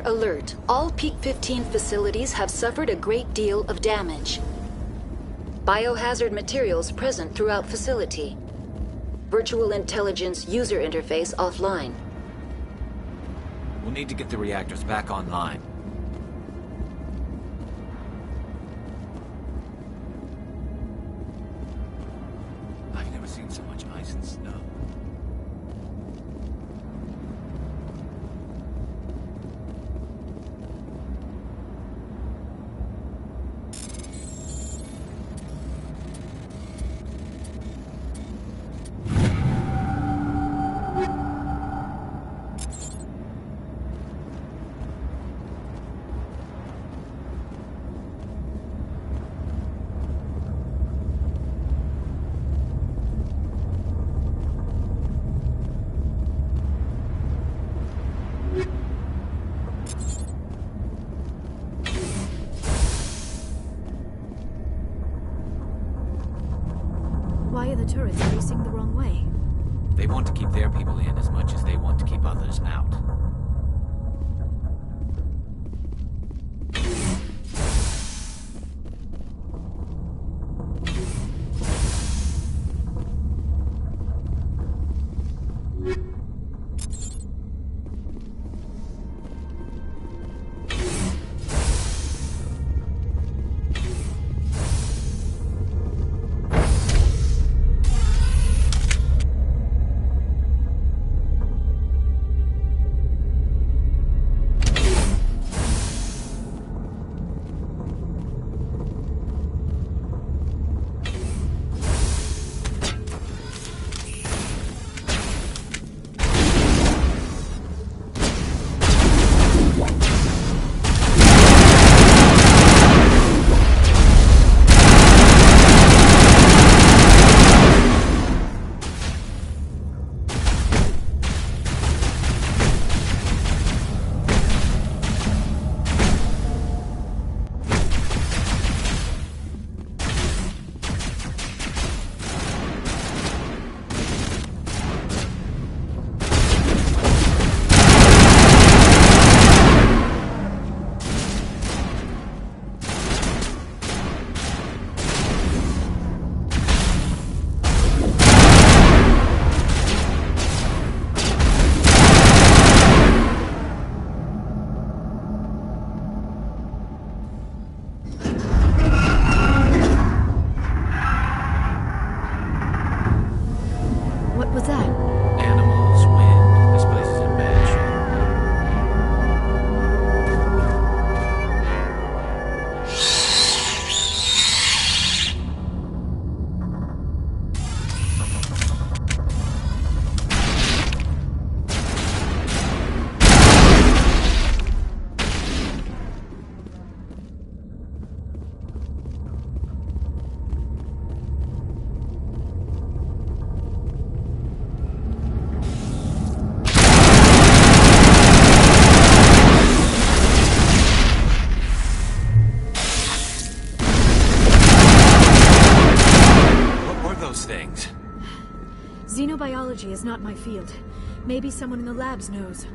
alert. All Peak 15 facilities have suffered a great deal of damage. Biohazard materials present throughout facility. Virtual intelligence user interface offline. We'll need to get the reactors back online. I've never seen so much ice and snow. Why are the turrets facing the wrong way? They want to keep their people in as much as they want to keep others out. What was that? Animals, wind. This place is in bad shape. Things. Xenobiology is not my field. Maybe someone in the labs knows.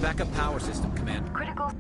backup power system, Commander. Critical...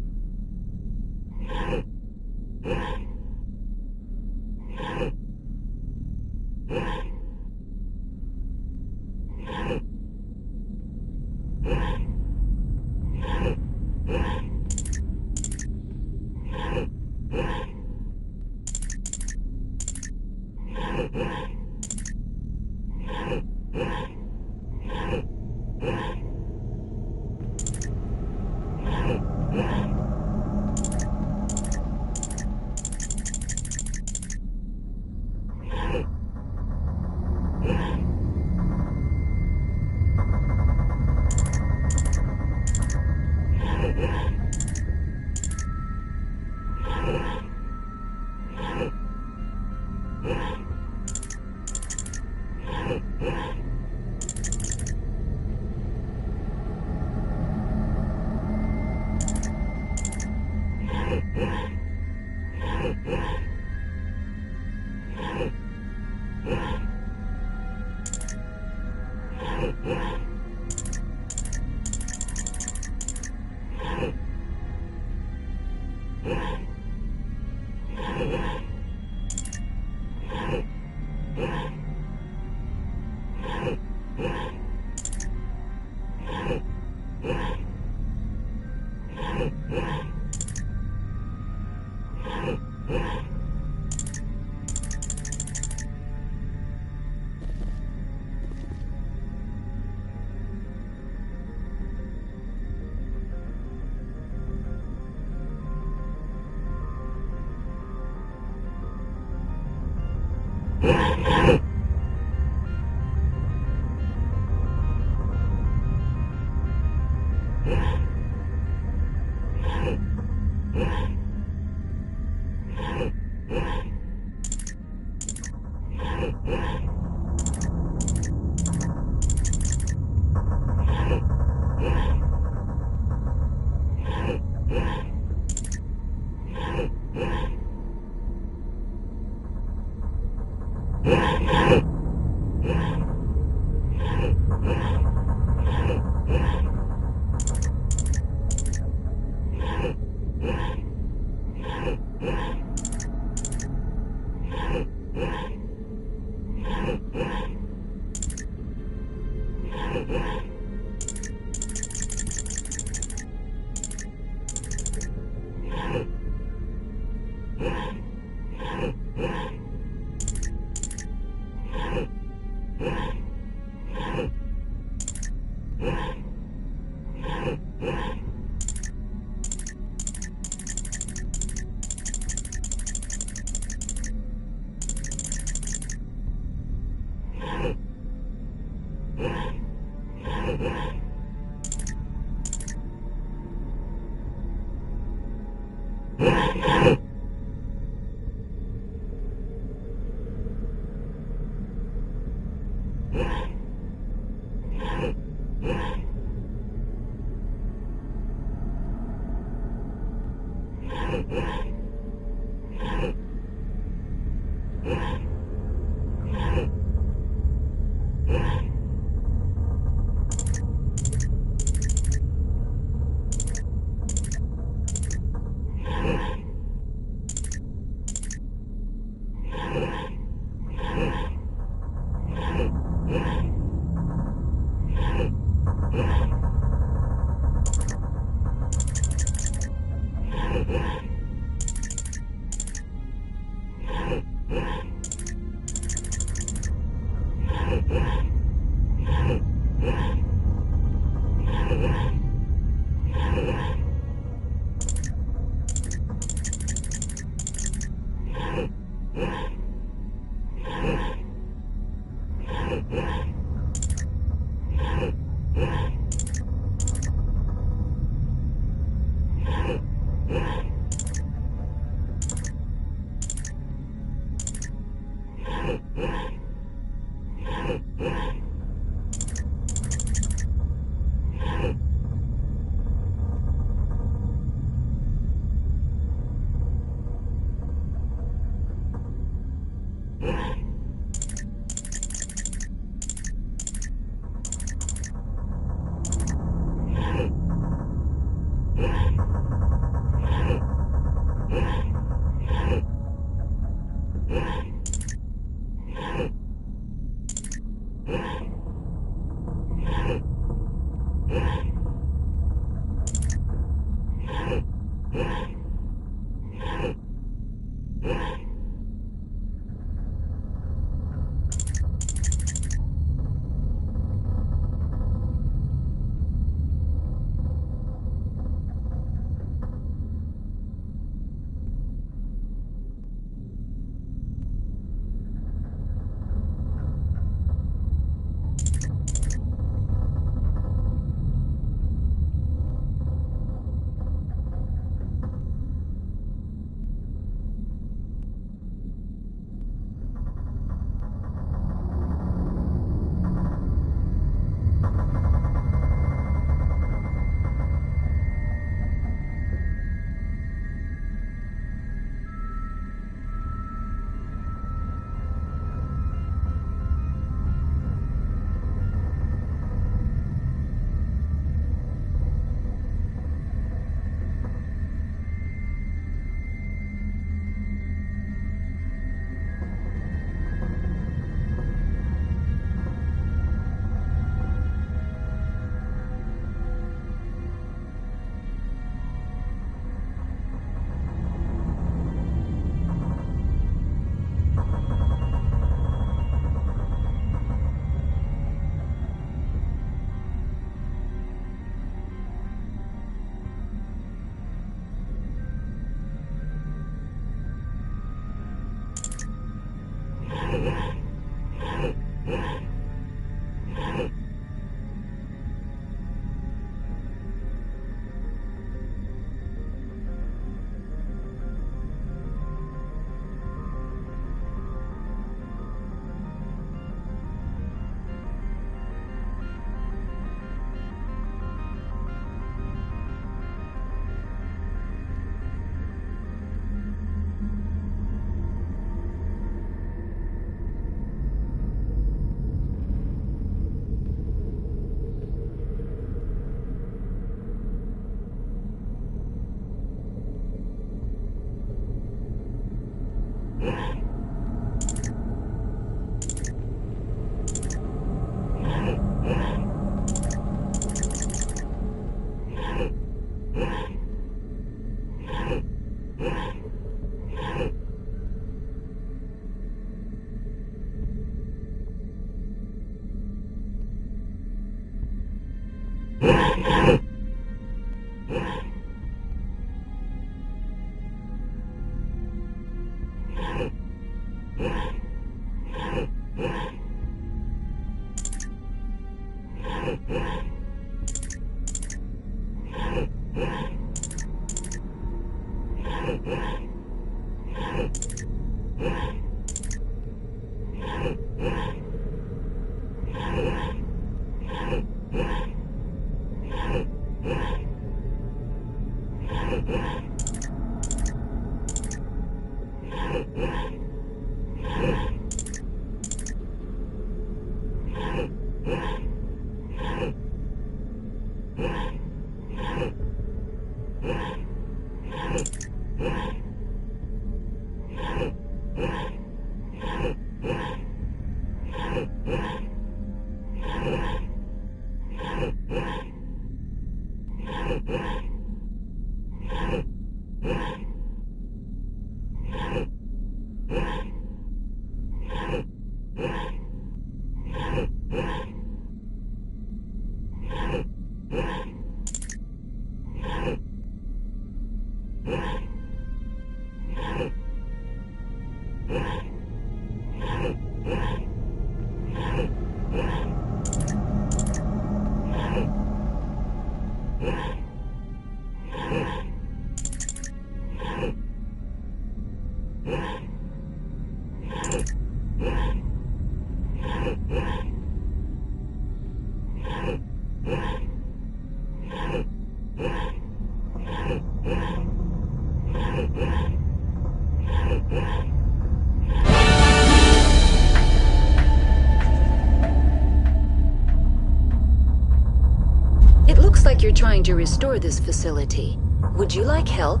It looks like you're trying to restore this facility. Would you like help?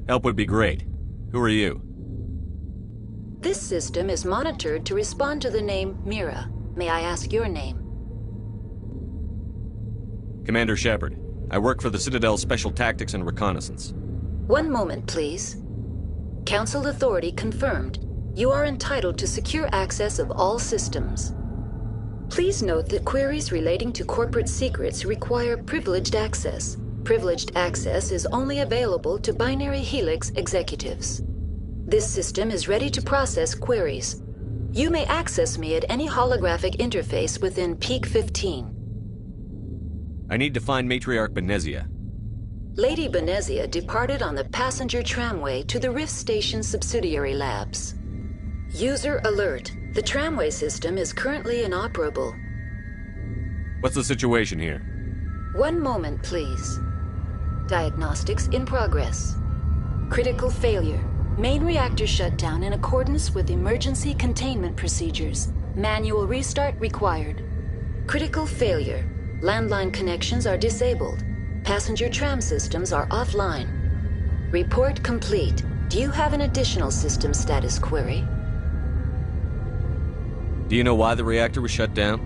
Help would be great. Who are you? This system is monitored to respond to the name Mira. May I ask your name? Commander Shepard. I work for the Citadel's Special Tactics and Reconnaissance. One moment, please. Council authority confirmed. You are entitled to secure access of all systems. Please note that queries relating to corporate secrets require privileged access. Privileged access is only available to Binary Helix executives. This system is ready to process queries. You may access me at any holographic interface within Peak 15. I need to find Matriarch Benezia. Lady Benezia departed on the passenger tramway to the Rift Station subsidiary labs. User alert. The tramway system is currently inoperable. What's the situation here? One moment, please. Diagnostics in progress. Critical failure. Main reactor shutdown in accordance with emergency containment procedures. Manual restart required. Critical failure. Landline connections are disabled. Passenger tram systems are offline. Report complete. Do you have an additional system status query? Do you know why the reactor was shut down?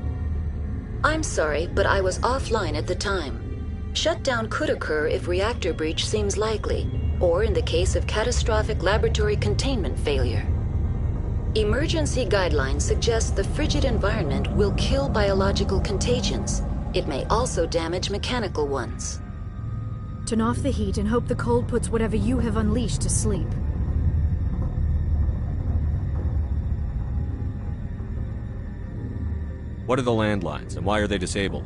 I'm sorry, but I was offline at the time. Shutdown could occur if reactor breach seems likely, or in the case of catastrophic laboratory containment failure. Emergency guidelines suggest the frigid environment will kill biological contagions. It may also damage mechanical ones. Turn off the heat and hope the cold puts whatever you have unleashed to sleep. What are the landlines, and why are they disabled?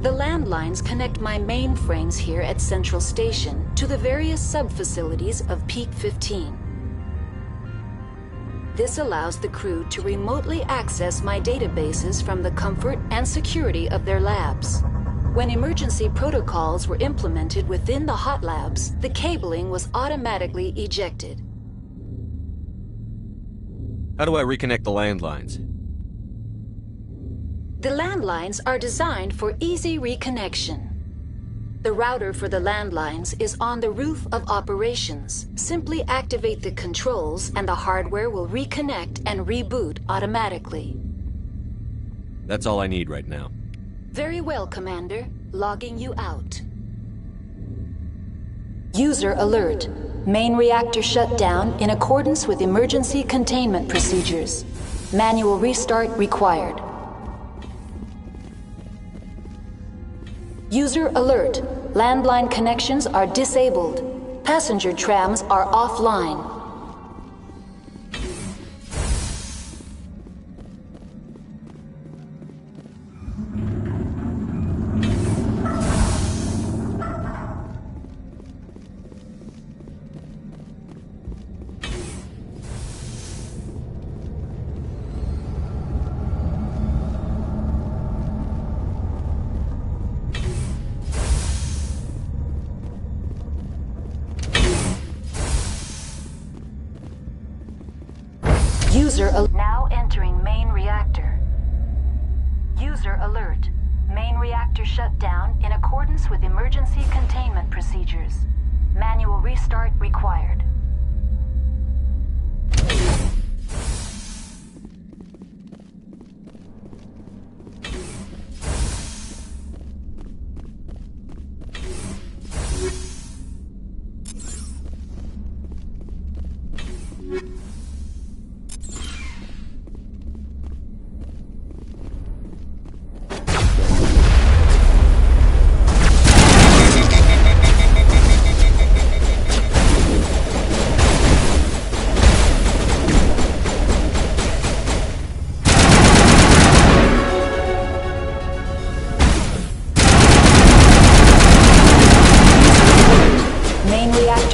The landlines connect my mainframes here at Central Station to the various sub-facilities of Peak 15. This allows the crew to remotely access my databases from the comfort and security of their labs. When emergency protocols were implemented within the hot labs, the cabling was automatically ejected. How do I reconnect the landlines? The landlines are designed for easy reconnection. The router for the landlines is on the roof of operations. Simply activate the controls and the hardware will reconnect and reboot automatically. That's all I need right now. Very well, Commander. Logging you out. User alert. Main reactor shut down in accordance with emergency containment procedures. Manual restart required. User alert. Landline connections are disabled. Passenger trams are offline. Now entering main reactor. User alert. Main reactor shut down in accordance with emergency containment procedures. Manual restart required.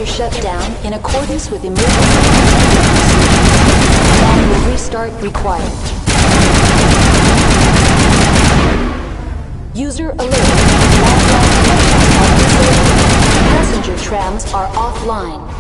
Shut down in accordance with emergency procedures. Manual restart required. User alert. Passenger trams are offline.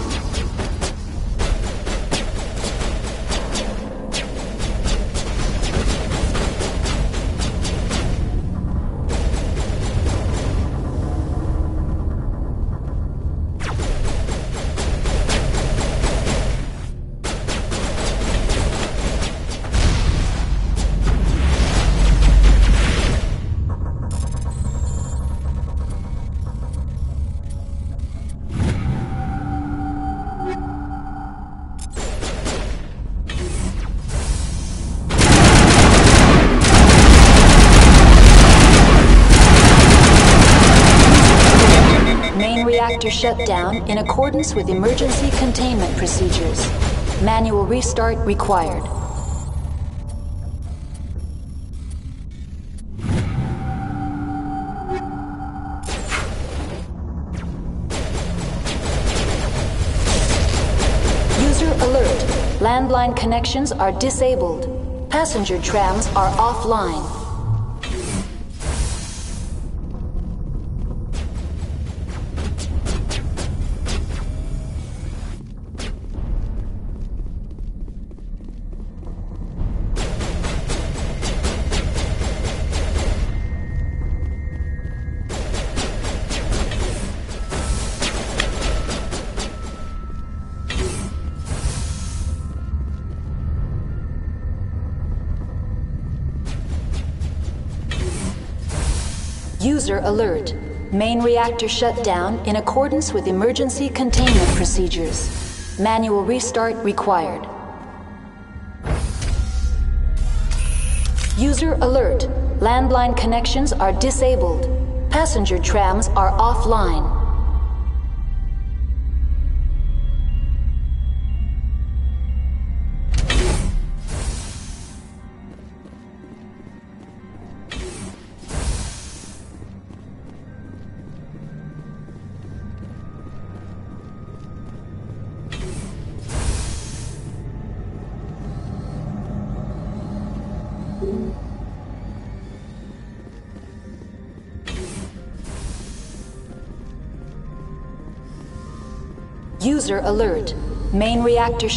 Reactor shut down in accordance with emergency containment procedures. Manual restart required. User alert. Landline connections are disabled. Passenger trams are offline. User alert. Main reactor shut down in accordance with emergency containment procedures. Manual restart required. User alert. Landline connections are disabled. Passenger trams are offline. User alert. Main reactor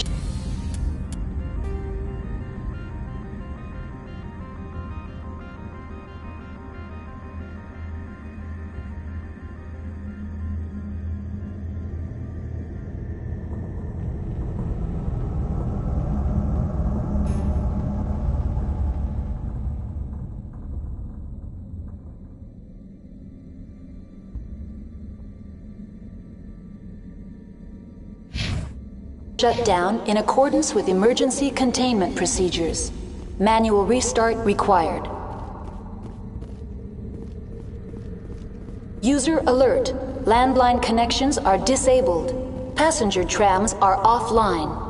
shut down in accordance with emergency containment procedures. Manual restart required. User alert. Landline connections are disabled. Passenger trams are offline.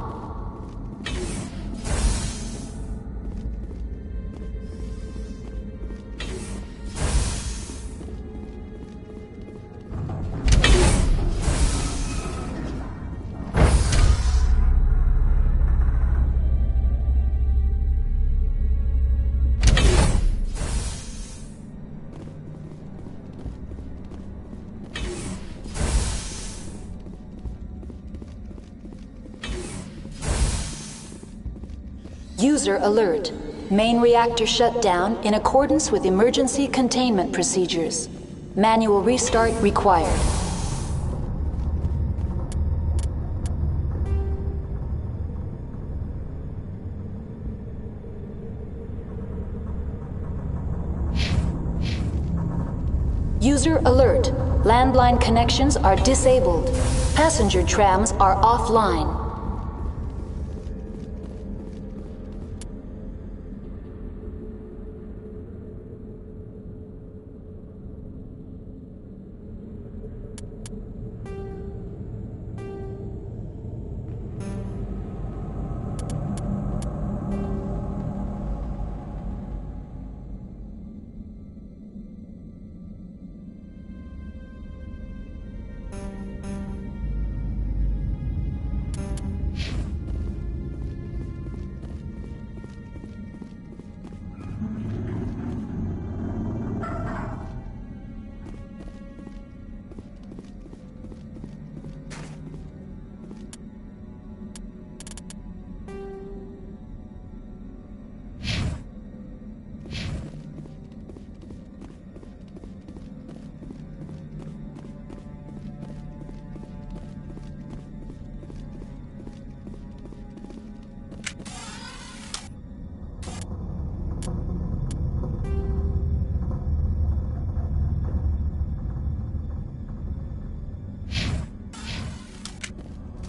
User alert. Main reactor shut down in accordance with emergency containment procedures. Manual restart required. User alert. Landline connections are disabled. Passenger trams are offline.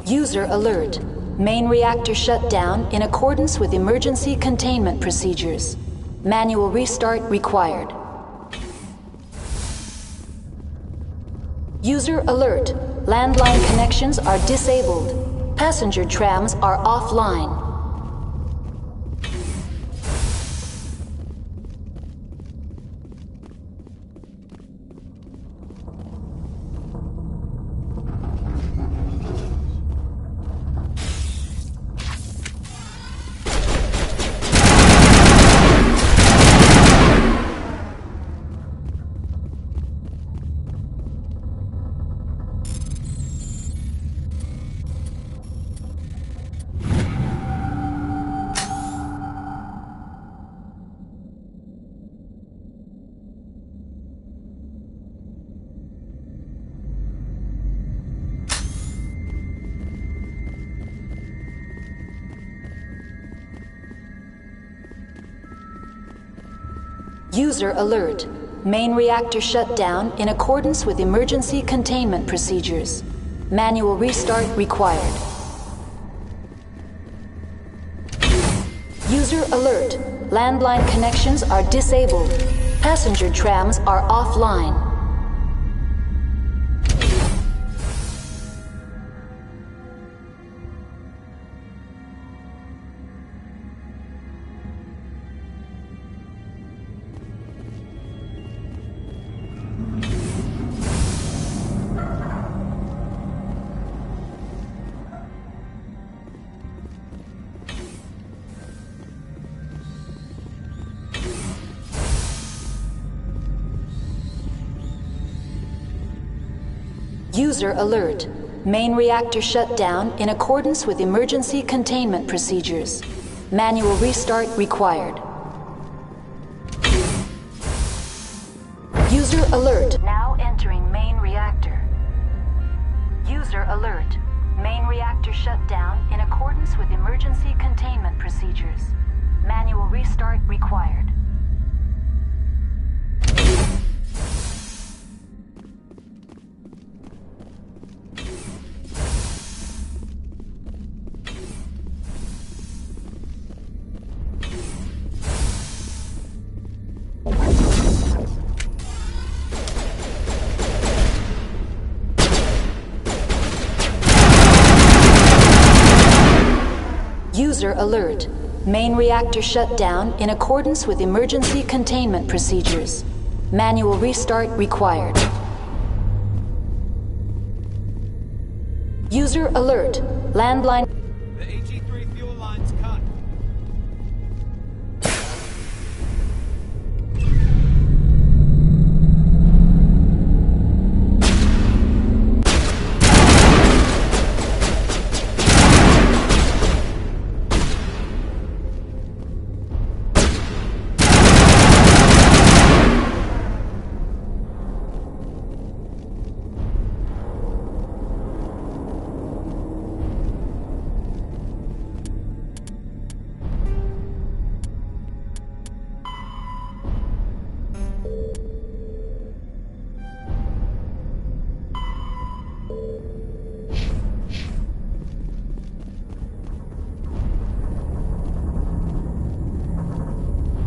User alert. Main reactor shut down in accordance with emergency containment procedures. Manual restart required. User alert. Landline connections are disabled. Passenger trams are offline. User alert. Main reactor shut down in accordance with emergency containment procedures. Manual restart required. User alert. Landline connections are disabled. Passenger trams are offline. User alert. Main reactor shut down in accordance with emergency containment procedures. Manual restart required. User alert. Now entering main reactor. User alert. Main reactor shut down in accordance with emergency containment procedures. Manual restart required. User alert. Main reactor shut down in accordance with emergency containment procedures. Manual restart required. User alert. Landline. The HE3 fuel line's cut.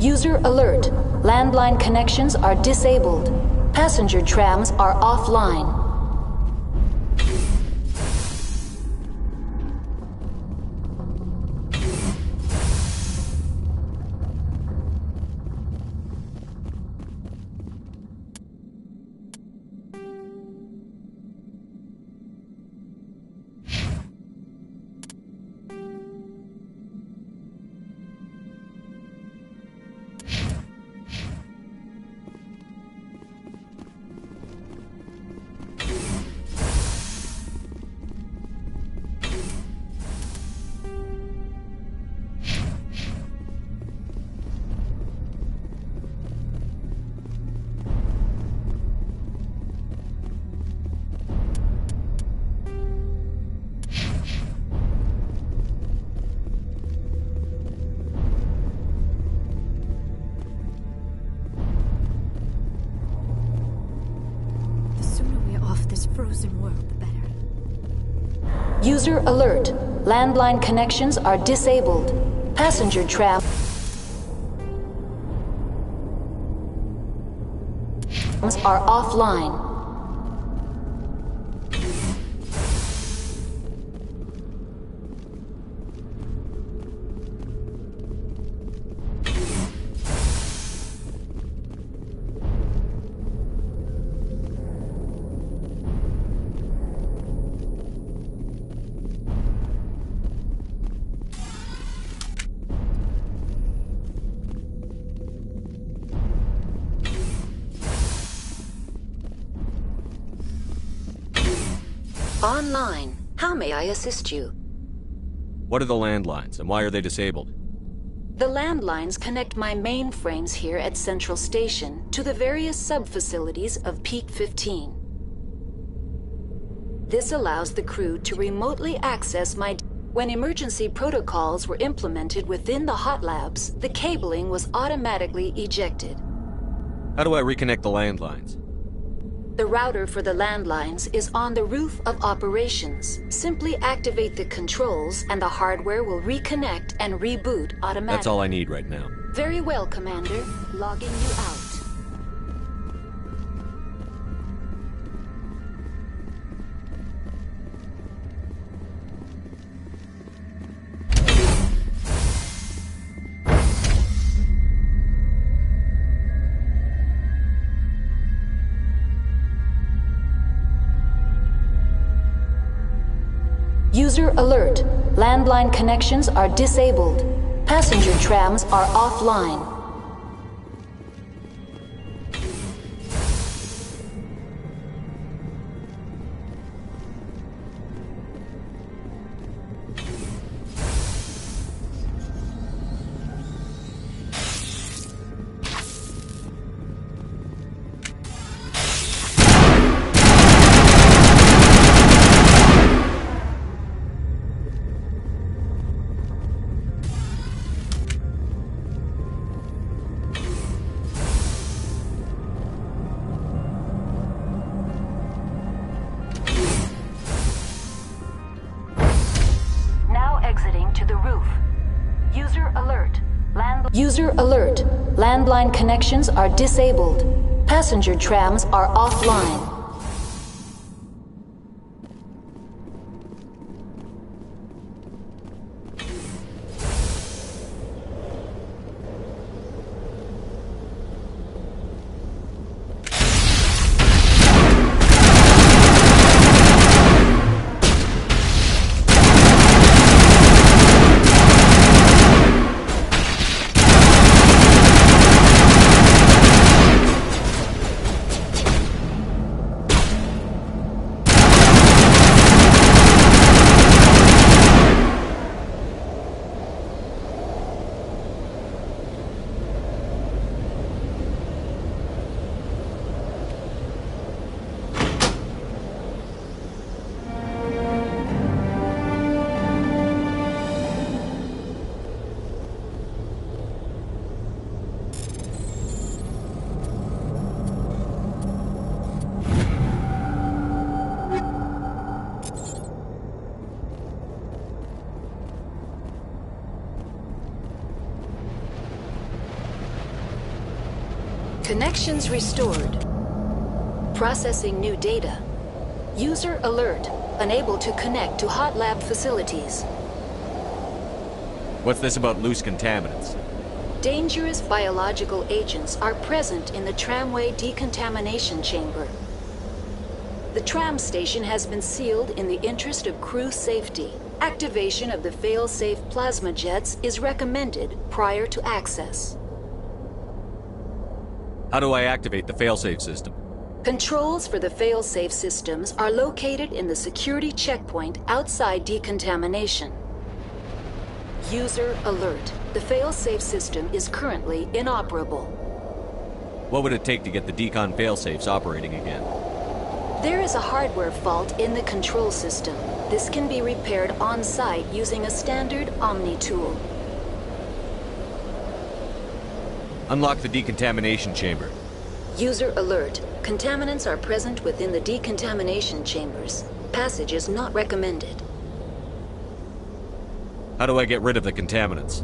User alert. Landline connections are disabled. Passenger trams are offline. Frozen world, the better. User alert. Landline connections are disabled. Passenger trams are offline. Online. How may I assist you? What are the landlines, and why are they disabled? The landlines connect my mainframes here at Central Station to the various sub-facilities of Peak 15. This allows the crew to remotely access my... When emergency protocols were implemented within the hot labs, the cabling was automatically ejected. How do I reconnect the landlines? The router for the landlines is on the roof of operations. Simply activate the controls and the hardware will reconnect and reboot automatically. That's all I need right now. Very well, Commander. Logging you out. User alert. Landline connections are disabled. Passenger trams are offline. User alert. Landline connections are disabled. Passenger trams are offline. Connections restored. Processing new data. User alert. Unable to connect to hot lab facilities. What's this about loose contaminants? Dangerous biological agents are present in the tramway decontamination chamber. The tram station has been sealed in the interest of crew safety. Activation of the fail-safe plasma jets is recommended prior to access. How do I activate the failsafe system? Controls for the fail-safe systems are located in the security checkpoint outside decontamination. User alert. The fail-safe system is currently inoperable. What would it take to get the decon failsafes operating again? There is a hardware fault in the control system. This can be repaired on-site using a standard Omni tool. Unlock the decontamination chamber. User alert. Contaminants are present within the decontamination chambers. Passage is not recommended. How do I get rid of the contaminants?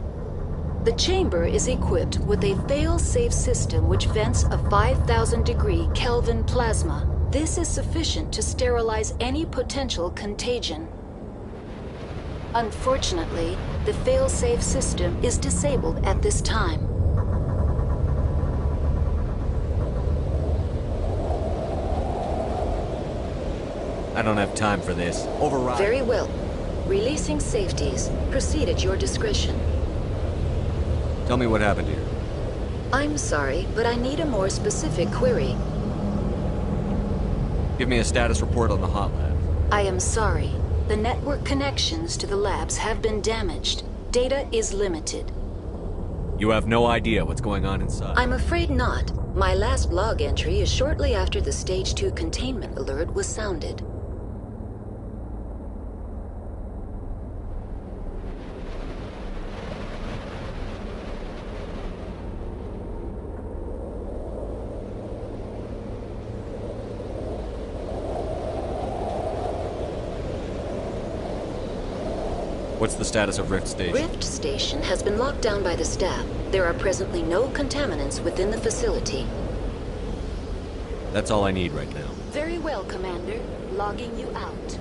The chamber is equipped with a fail-safe system which vents a 5,000-degree Kelvin plasma. This is sufficient to sterilize any potential contagion. Unfortunately, the fail-safe system is disabled at this time. I don't have time for this. Override. Very well. Releasing safeties. Proceed at your discretion. Tell me what happened here. I'm sorry, but I need a more specific query. Give me a status report on the hot lab. I am sorry. The network connections to the labs have been damaged. Data is limited. You have no idea what's going on inside. I'm afraid not. My last log entry is shortly after the Stage 2 containment alert was sounded. What's the status of Rift Station? Rift Station has been locked down by the staff. There are presently no contaminants within the facility. That's all I need right now. Very well, Commander. Logging you out.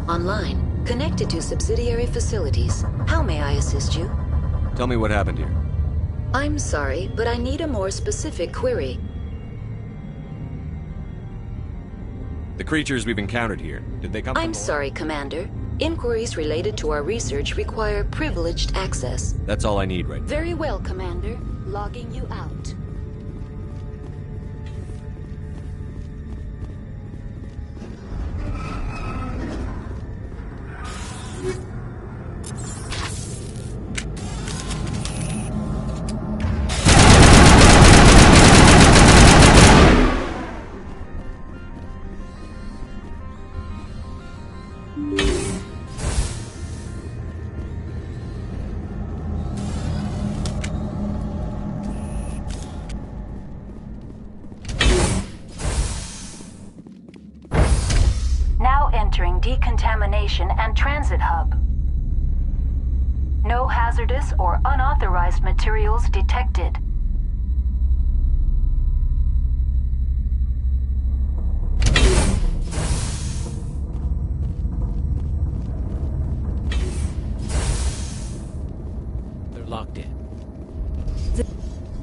Online, connected to subsidiary facilities. How may I assist you? Tell me what happened here. I'm sorry, but I need a more specific query. The creatures we've encountered here, did they come from I'm sorry, Commander. Inquiries related to our research require privileged access. That's all I need right now. Very well, Commander. Logging you out. Now entering decontamination and transit hub. No hazardous or unauthorized materials detected. They're locked in.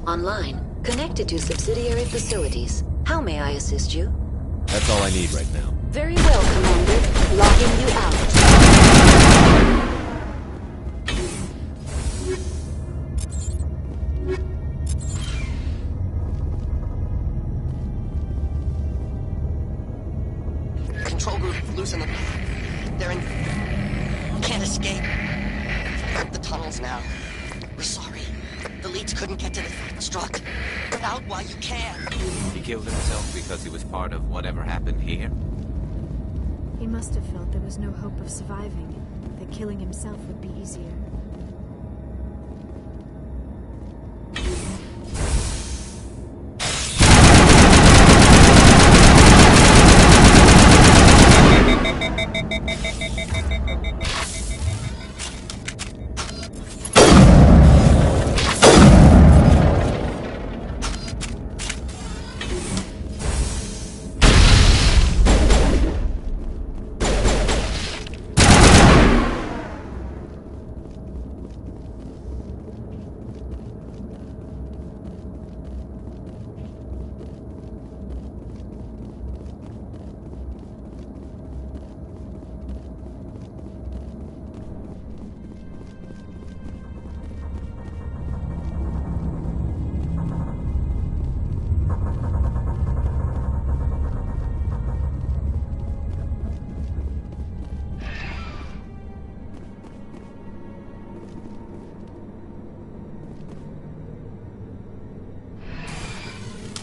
Online, connected to subsidiary facilities. How may I assist you? That's all I need right now. Very well, Commander. Logging you out. Control group, loosen them. They're in... Can't escape. The tunnels now. We're sorry. The leads couldn't get to the struck. Get out while you can. He killed himself because he was part of whatever happened here? He must have felt there was no hope of surviving, that killing himself would be easier.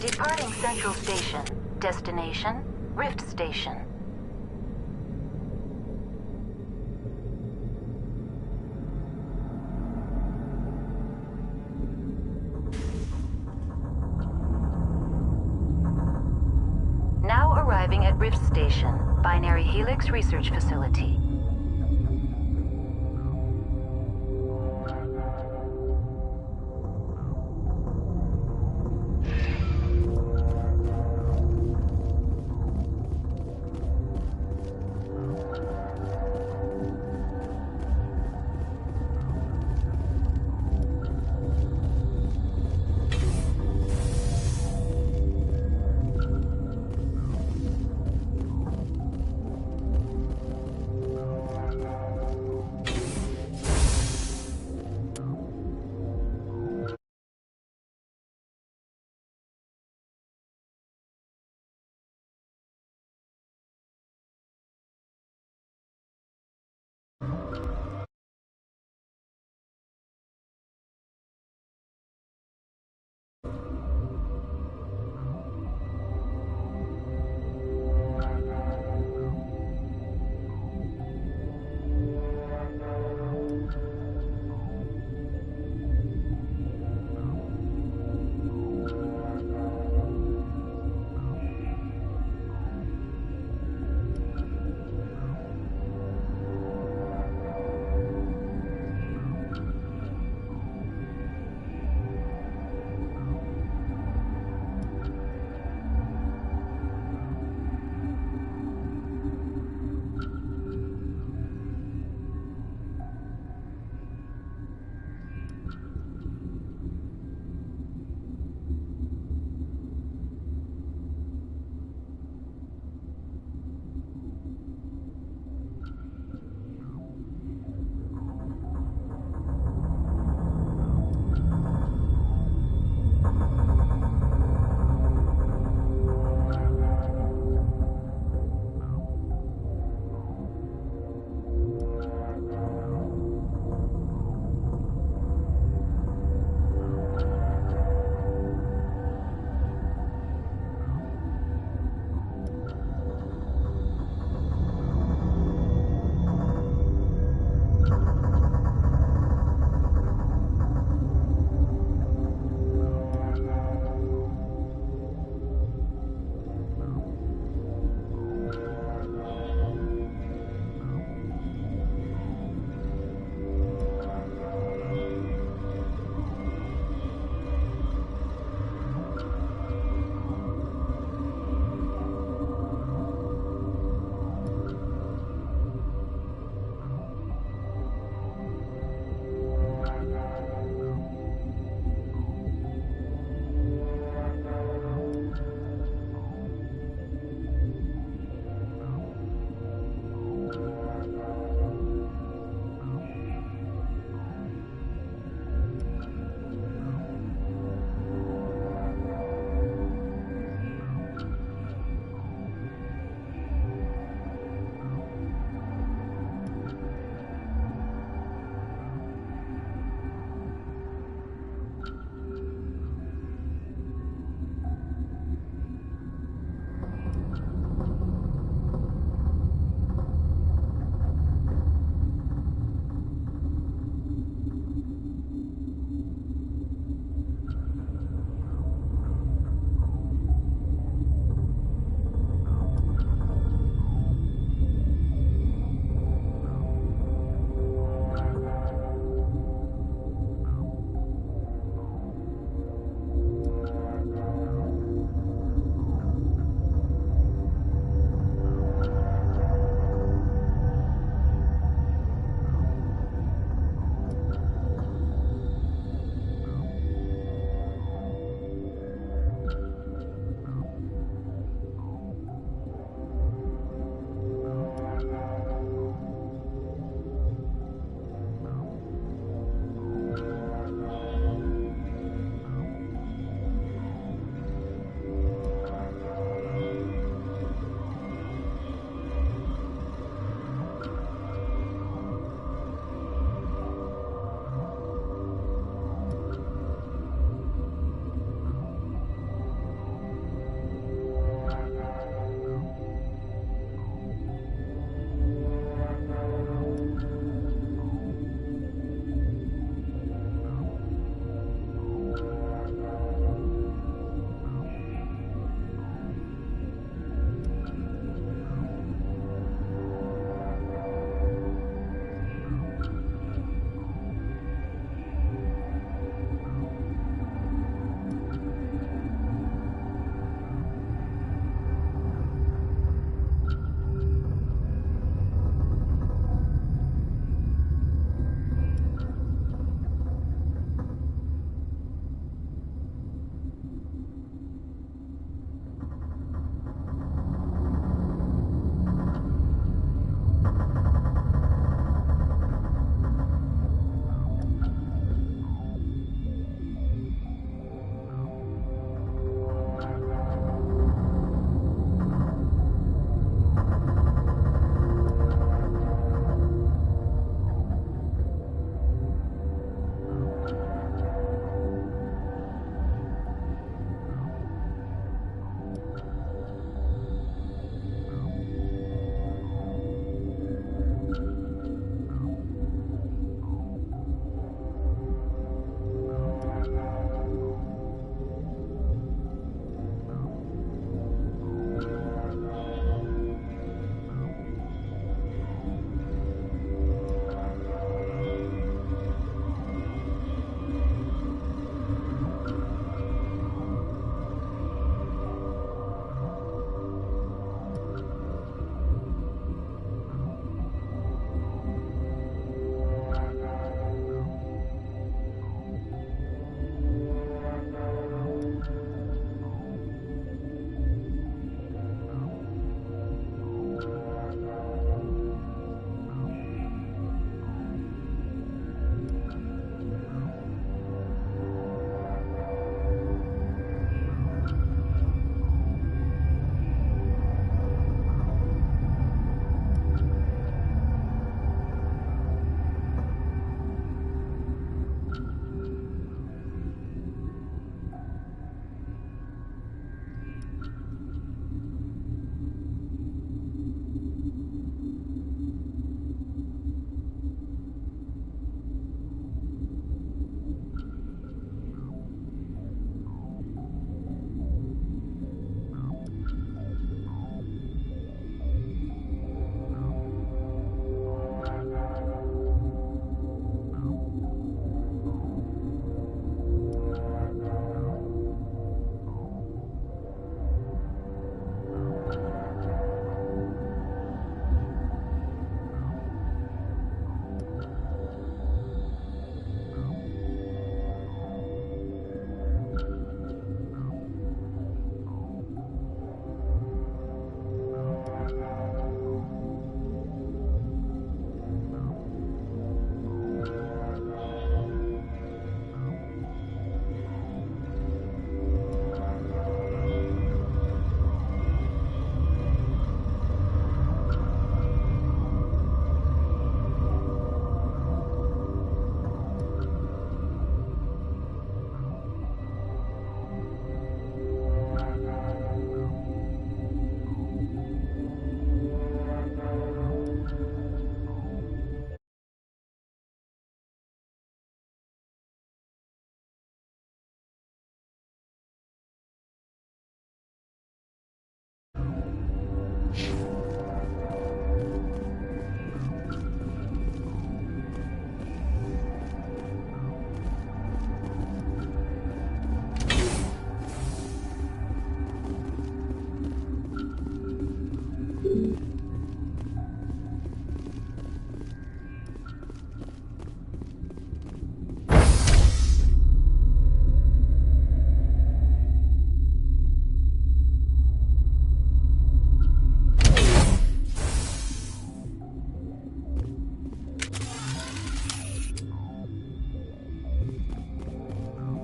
Departing Central Station. Destination, Rift Station. Now arriving at Rift Station, Binary Helix Research Facility.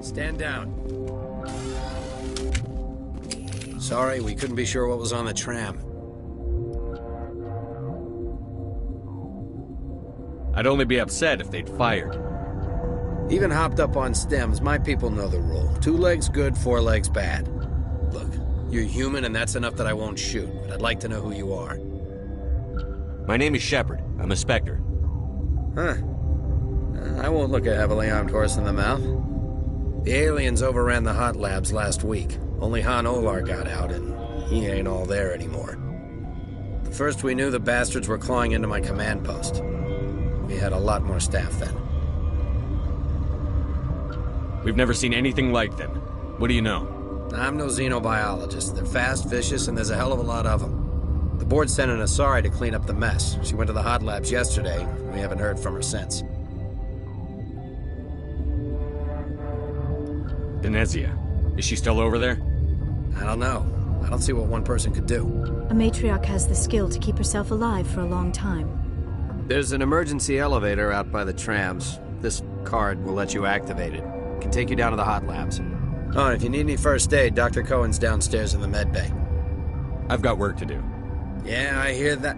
Stand down. Sorry, we couldn't be sure what was on the tram. I'd only be upset if they'd fired. Even hopped up on stems, my people know the rule. 2 legs good, 4 legs bad. Look, you're human and that's enough that I won't shoot, but I'd like to know who you are. My name is Shepard. I'm a Spectre. Huh. I won't look a heavily armed horse in the mouth. The aliens overran the hot labs last week. Only Han Olar got out, and he ain't all there anymore. The first we knew, the bastards were clawing into my command post. We had a lot more staff then. We've never seen anything like them. What do you know? I'm no xenobiologist. They're fast, vicious, and there's a hell of a lot of them. The board sent an Asari to clean up the mess. She went to the hot labs yesterday. We haven't heard from her since. Benezia. Is she still over there? I don't know. I don't see what one person could do. A matriarch has the skill to keep herself alive for a long time. There's an emergency elevator out by the trams. This card will let you activate it. It can take you down to the hot labs. Oh, and if you need any first aid, Dr. Cohen's downstairs in the med bay. I've got work to do. Yeah, I hear that.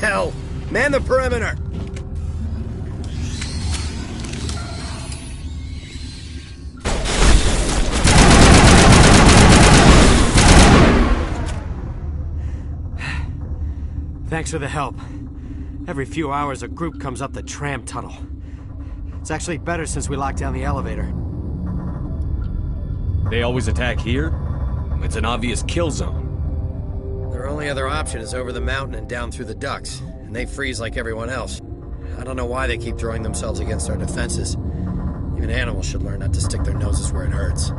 Hell! Man the perimeter! Thanks for the help. Every few hours, a group comes up the tram tunnel. It's actually better since we locked down the elevator. They always attack here? It's an obvious kill zone. Their only other option is over the mountain and down through the ducts, and they freeze like everyone else. I don't know why they keep throwing themselves against our defenses. Even animals should learn not to stick their noses where it hurts.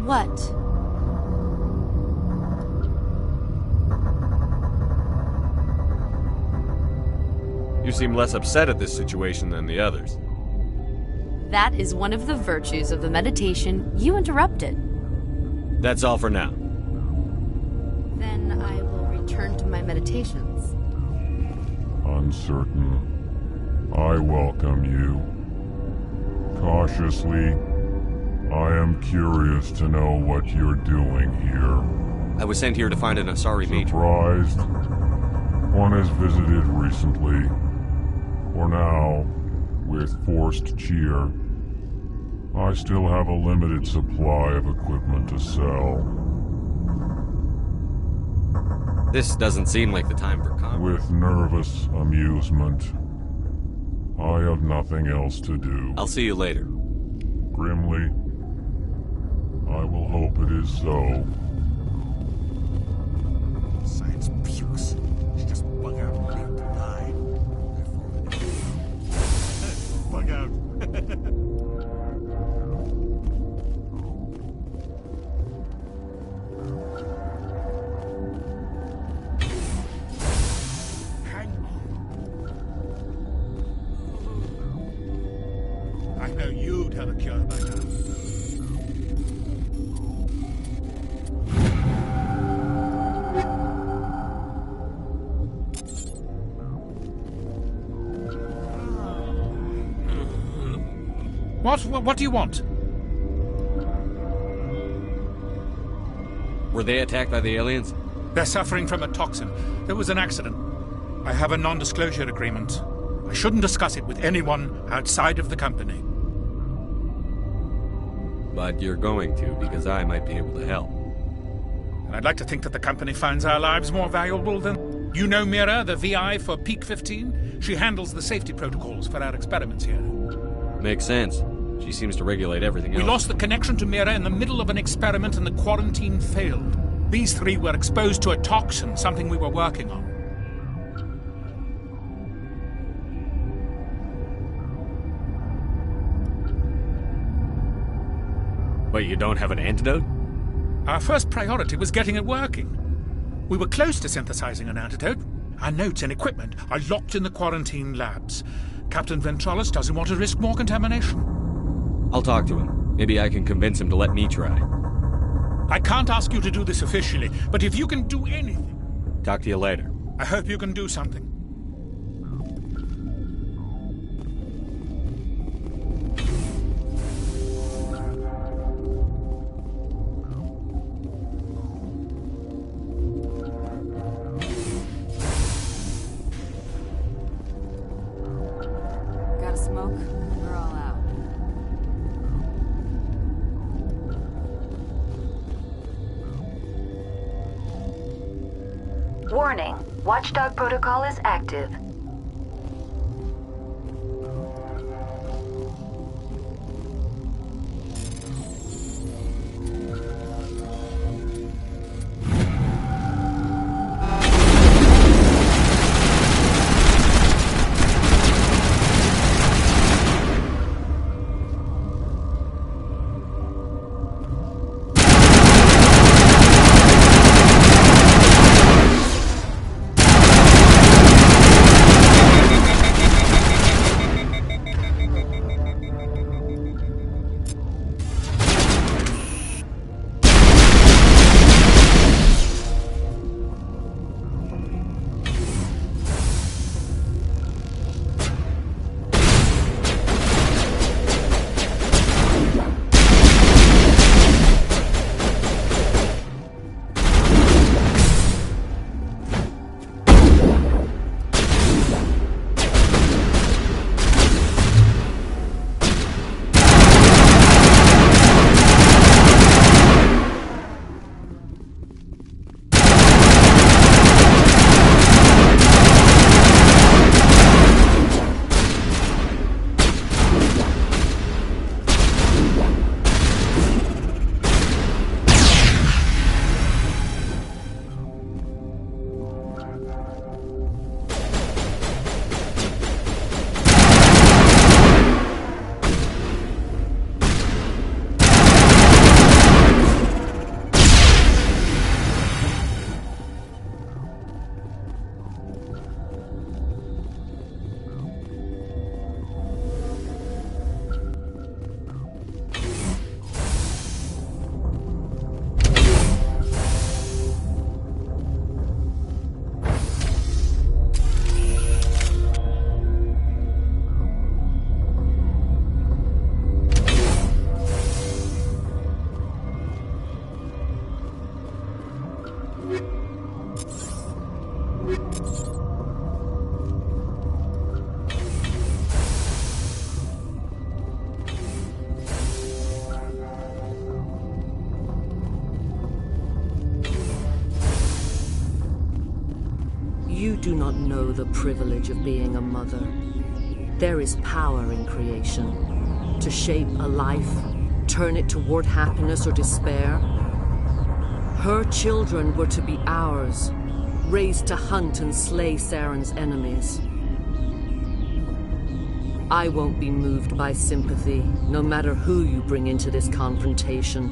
What? You seem less upset at this situation than the others. That is one of the virtues of the meditation you interrupted. That's all for now. Then I will return to my meditations. Uncertain. I welcome you. Cautiously, I am curious to know what you're doing here. I was sent here to find an Asari mage. Surprised? One has visited recently. For now, with forced cheer, I still have a limited supply of equipment to sell. This doesn't seem like the time for combat. With nervous amusement. I have nothing else to do. I'll see you later. Grimly, I will hope it is so. Science pukes. She just bug out and need to die. Bug out. I know you'd have a cure by now. What do you want? Were they attacked by the aliens? They're suffering from a toxin. There was an accident. I have a non-disclosure agreement. I shouldn't discuss it with anyone outside of the company. But you're going to, because I might be able to help. And I'd like to think that the company finds our lives more valuable than... You know Mira, the VI for Peak 15? She handles the safety protocols for our experiments here. Makes sense. She seems to regulate everything else. We lost the connection to Mira in the middle of an experiment and the quarantine failed. These three were exposed to a toxin, something we were working on. Wait, you don't have an antidote? Our first priority was getting it working. We were close to synthesizing an antidote. Our notes and equipment are locked in the quarantine labs. Captain Ventralis doesn't want to risk more contamination. I'll talk to him. Maybe I can convince him to let me try. I can't ask you to do this officially, but if you can do anything... Talk to you later. I hope you can do something. Got a smoke? We're all out. Warning. Watchdog protocol is active. You do not know the privilege of being a mother. There is power in creation. To shape a life, turn it toward happiness or despair. Her children were to be ours, raised to hunt and slay Saren's enemies. I won't be moved by sympathy, no matter who you bring into this confrontation.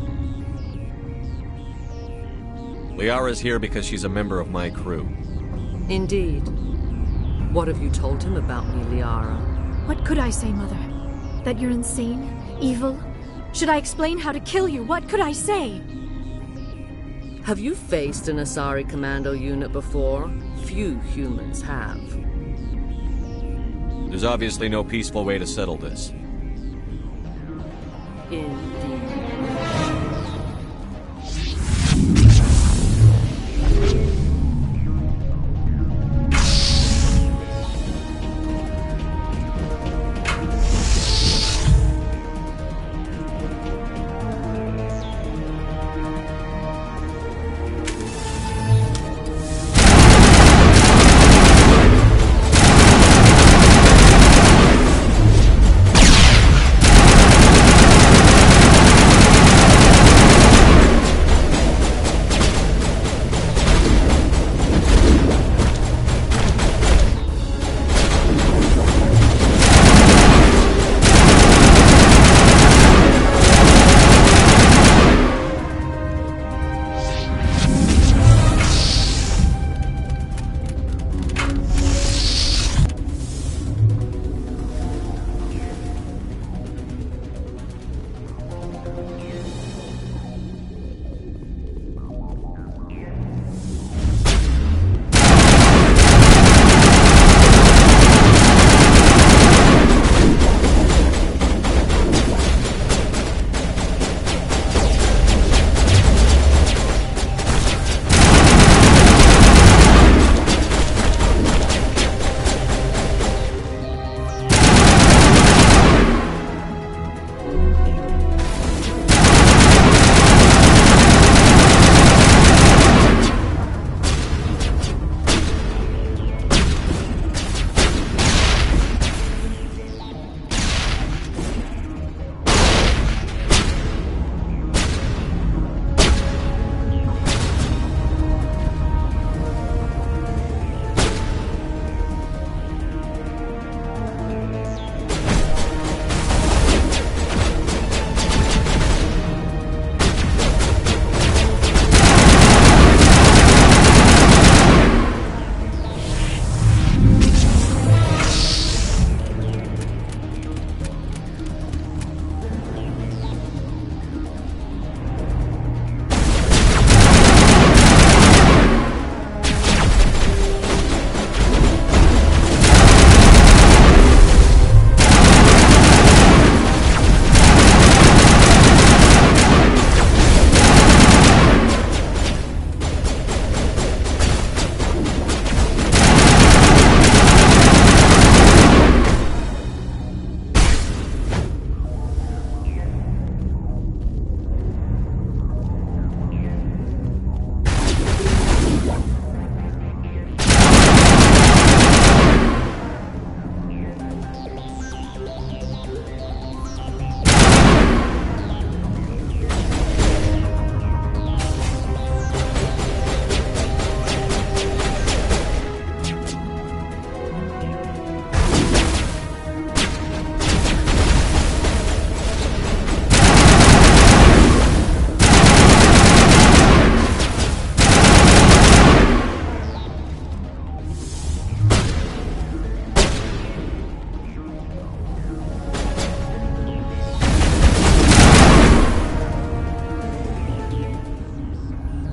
Liara's here because she's a member of my crew. Indeed. What have you told him about me, Liara? What could I say, Mother? That you're insane? Evil? Should I explain how to kill you? What could I say? Have you faced an Asari commando unit before? Few humans have. There's obviously no peaceful way to settle this. Indeed.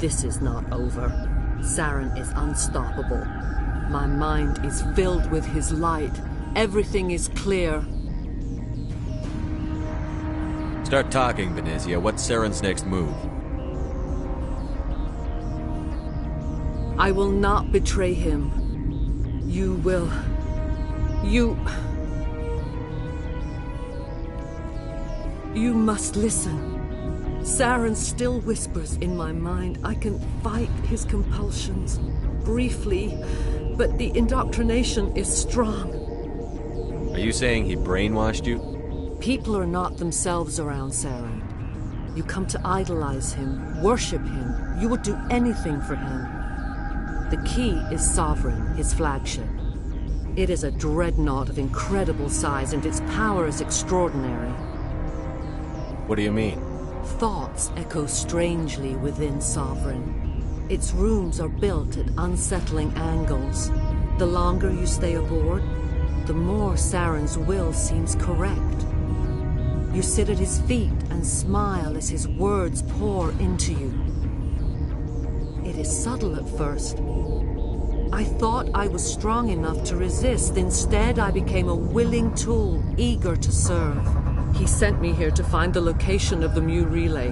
This is not over. Saren is unstoppable. My mind is filled with his light. Everything is clear. Start talking, Benezia. What's Saren's next move? I will not betray him. You will. You must listen. Saren still whispers in my mind. I can fight his compulsions, briefly, but the indoctrination is strong. Are you saying he brainwashed you? People are not themselves around Saren. You come to idolize him, worship him. You would do anything for him. The key is Sovereign, his flagship. It is a dreadnought of incredible size, and its power is extraordinary. What do you mean? Thoughts echo strangely within Sovereign. Its rooms are built at unsettling angles. The longer you stay aboard, the more Saren's will seems correct. You sit at his feet and smile as his words pour into you. It is subtle at first. I thought I was strong enough to resist. Instead, I became a willing tool, eager to serve. He sent me here to find the location of the Mu relay.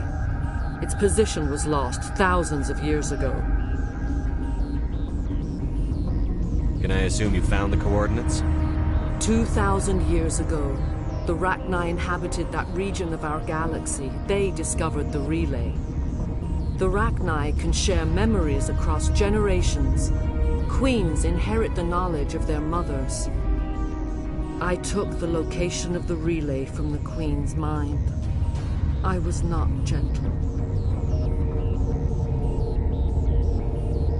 Its position was lost thousands of years ago. Can I assume you found the coordinates? 2,000 years ago, the Rachni inhabited that region of our galaxy. They discovered the relay. The Rachni can share memories across generations. Queens inherit the knowledge of their mothers. I took the location of the relay from the Queen's mind. I was not gentle.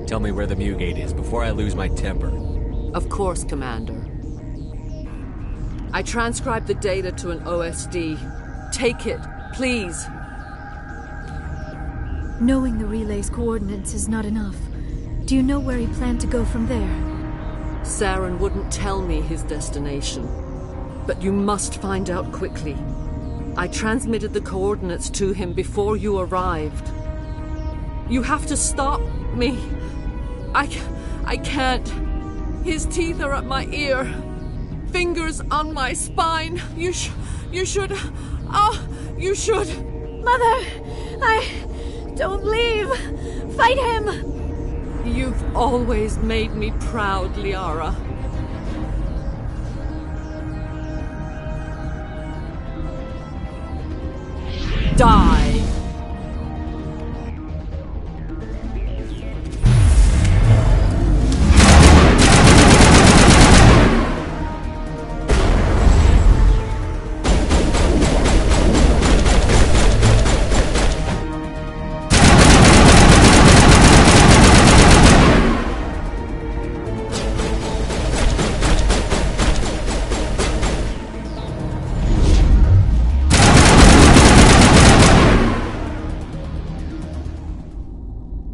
Tell me where the Mu gate is before I lose my temper. Of course, Commander. I transcribed the data to an OSD. Take it, please. Knowing the relay's coordinates is not enough. Do you know where he planned to go from there? Saren wouldn't tell me his destination. But you must find out quickly. I transmitted the coordinates to him before you arrived. You have to stop me. I can't. His teeth are at my ear. Fingers on my spine. You should. You should. Mother! Don't leave! Fight him! You've always made me proud, Liara. Die!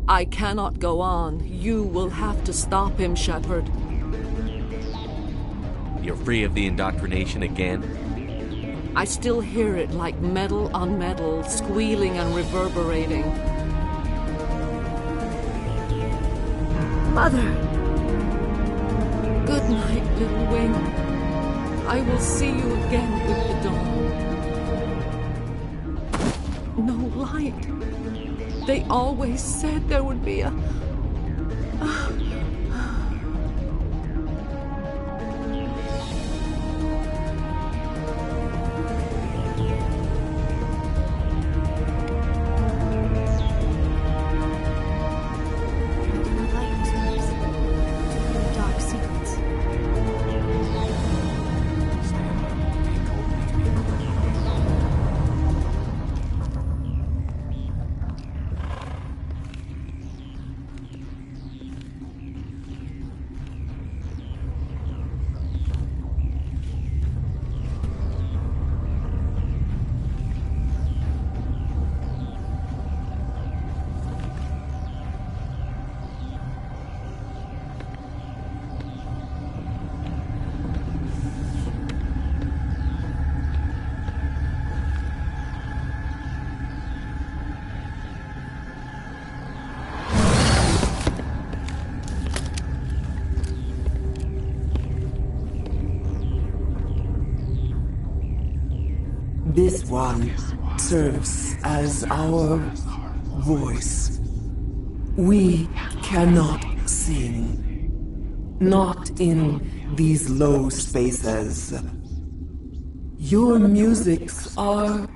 I cannot go on. You will have to stop him, Shepard. You're free of the indoctrination again? I still hear it like metal on metal, squealing and reverberating. Mother! Good night, little wing. I will see you again with the dawn. No light. They always said there would be a... This one serves as our voice. We cannot sing. Not in these low spaces. Your musics are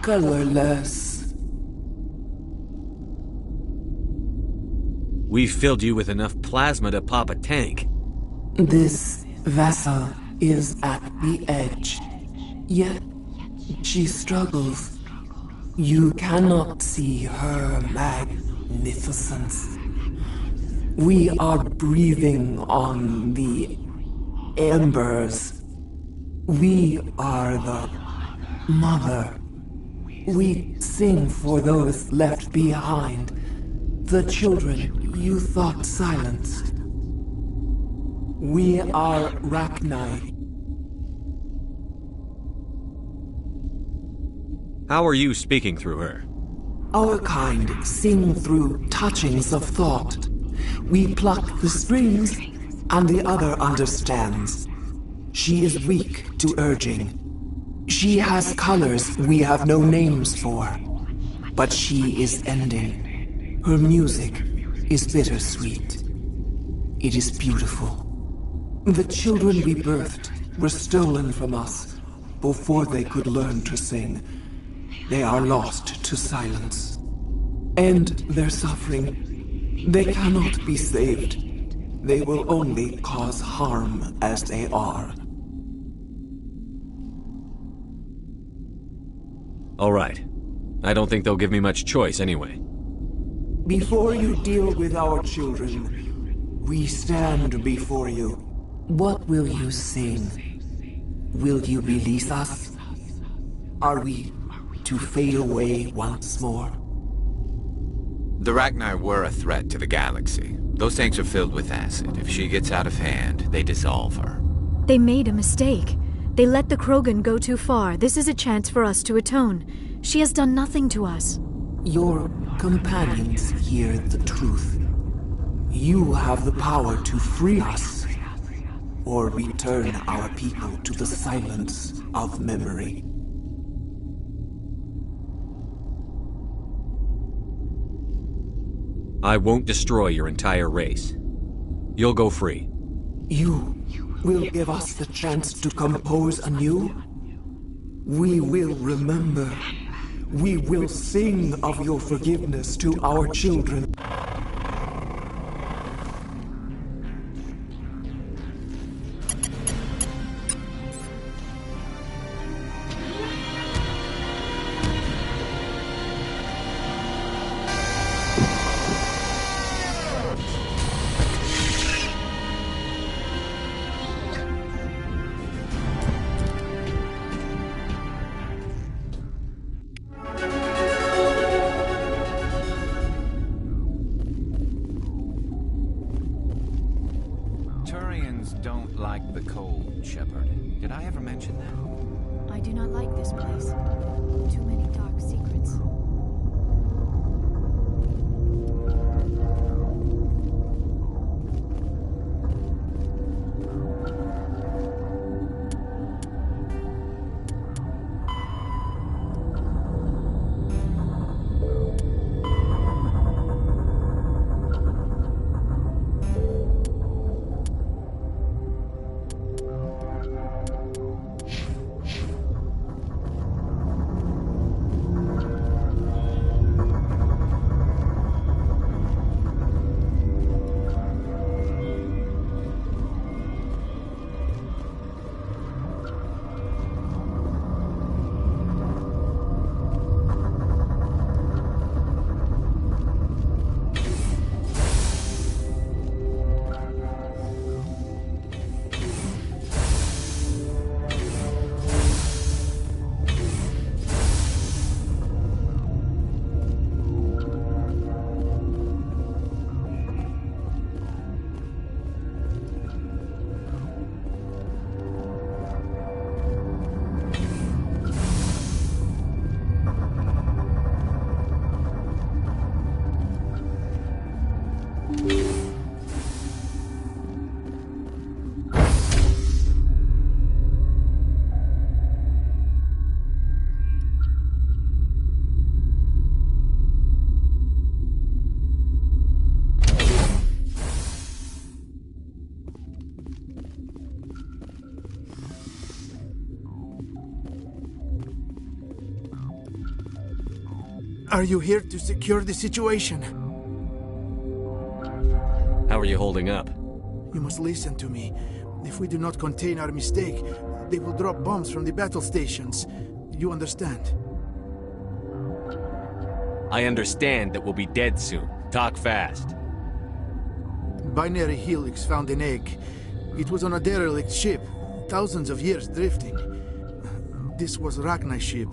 colorless. We've filled you with enough plasma to pop a tank. This vessel is at the edge, yet she struggles. You cannot see her magnificence. We are breathing on the embers. We are the mother. We sing for those left behind, the children you thought silenced. We are Rachni. How are you speaking through her? Our kind sing through touchings of thought. We pluck the strings, and the other understands. She is weak to urging. She has colors we have no names for. But she is ending. Her music is bittersweet. It is beautiful. The children we birthed were stolen from us before they could learn to sing. They are lost to silence. And their suffering, they cannot be saved. They will only cause harm as they are. All right. I don't think they'll give me much choice anyway. Before you deal with our children, we stand before you. What will you sing? Will you release us? Are we to fade away once more? The Rachni were a threat to the galaxy. Those tanks are filled with acid. If she gets out of hand, they dissolve her. They made a mistake. They let the Krogan go too far. This is a chance for us to atone. She has done nothing to us. Your companions hear the truth. You have the power to free us, or return our people to the silence of memory. I won't destroy your entire race. You'll go free. You will give us the chance to compose anew? We will remember. We will sing of your forgiveness to our children. Don't like the cold, Shepard. Did I ever mention that? I do not like this place. Too many dark secrets. Are you here to secure the situation? How are you holding up? You must listen to me. If we do not contain our mistake, they will drop bombs from the battle stations. You understand? I understand that we'll be dead soon. Talk fast. Binary Helix found an egg. It was on a derelict ship, thousands of years drifting. This was Rachni's ship.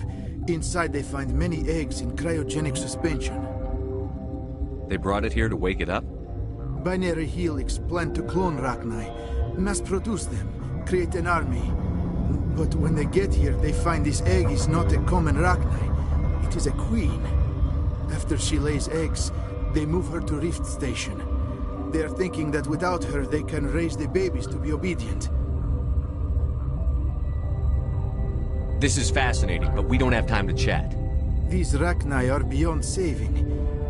Inside they find many eggs in cryogenic suspension. They brought it here to wake it up? Binary Helix planned to clone Rachni, mass-produce them, create an army. But when they get here, they find this egg is not a common Rachni. It is a queen. After she lays eggs, they move her to Rift Station. They are thinking that without her, they can raise the babies to be obedient. This is fascinating, but we don't have time to chat. These Rachni are beyond saving.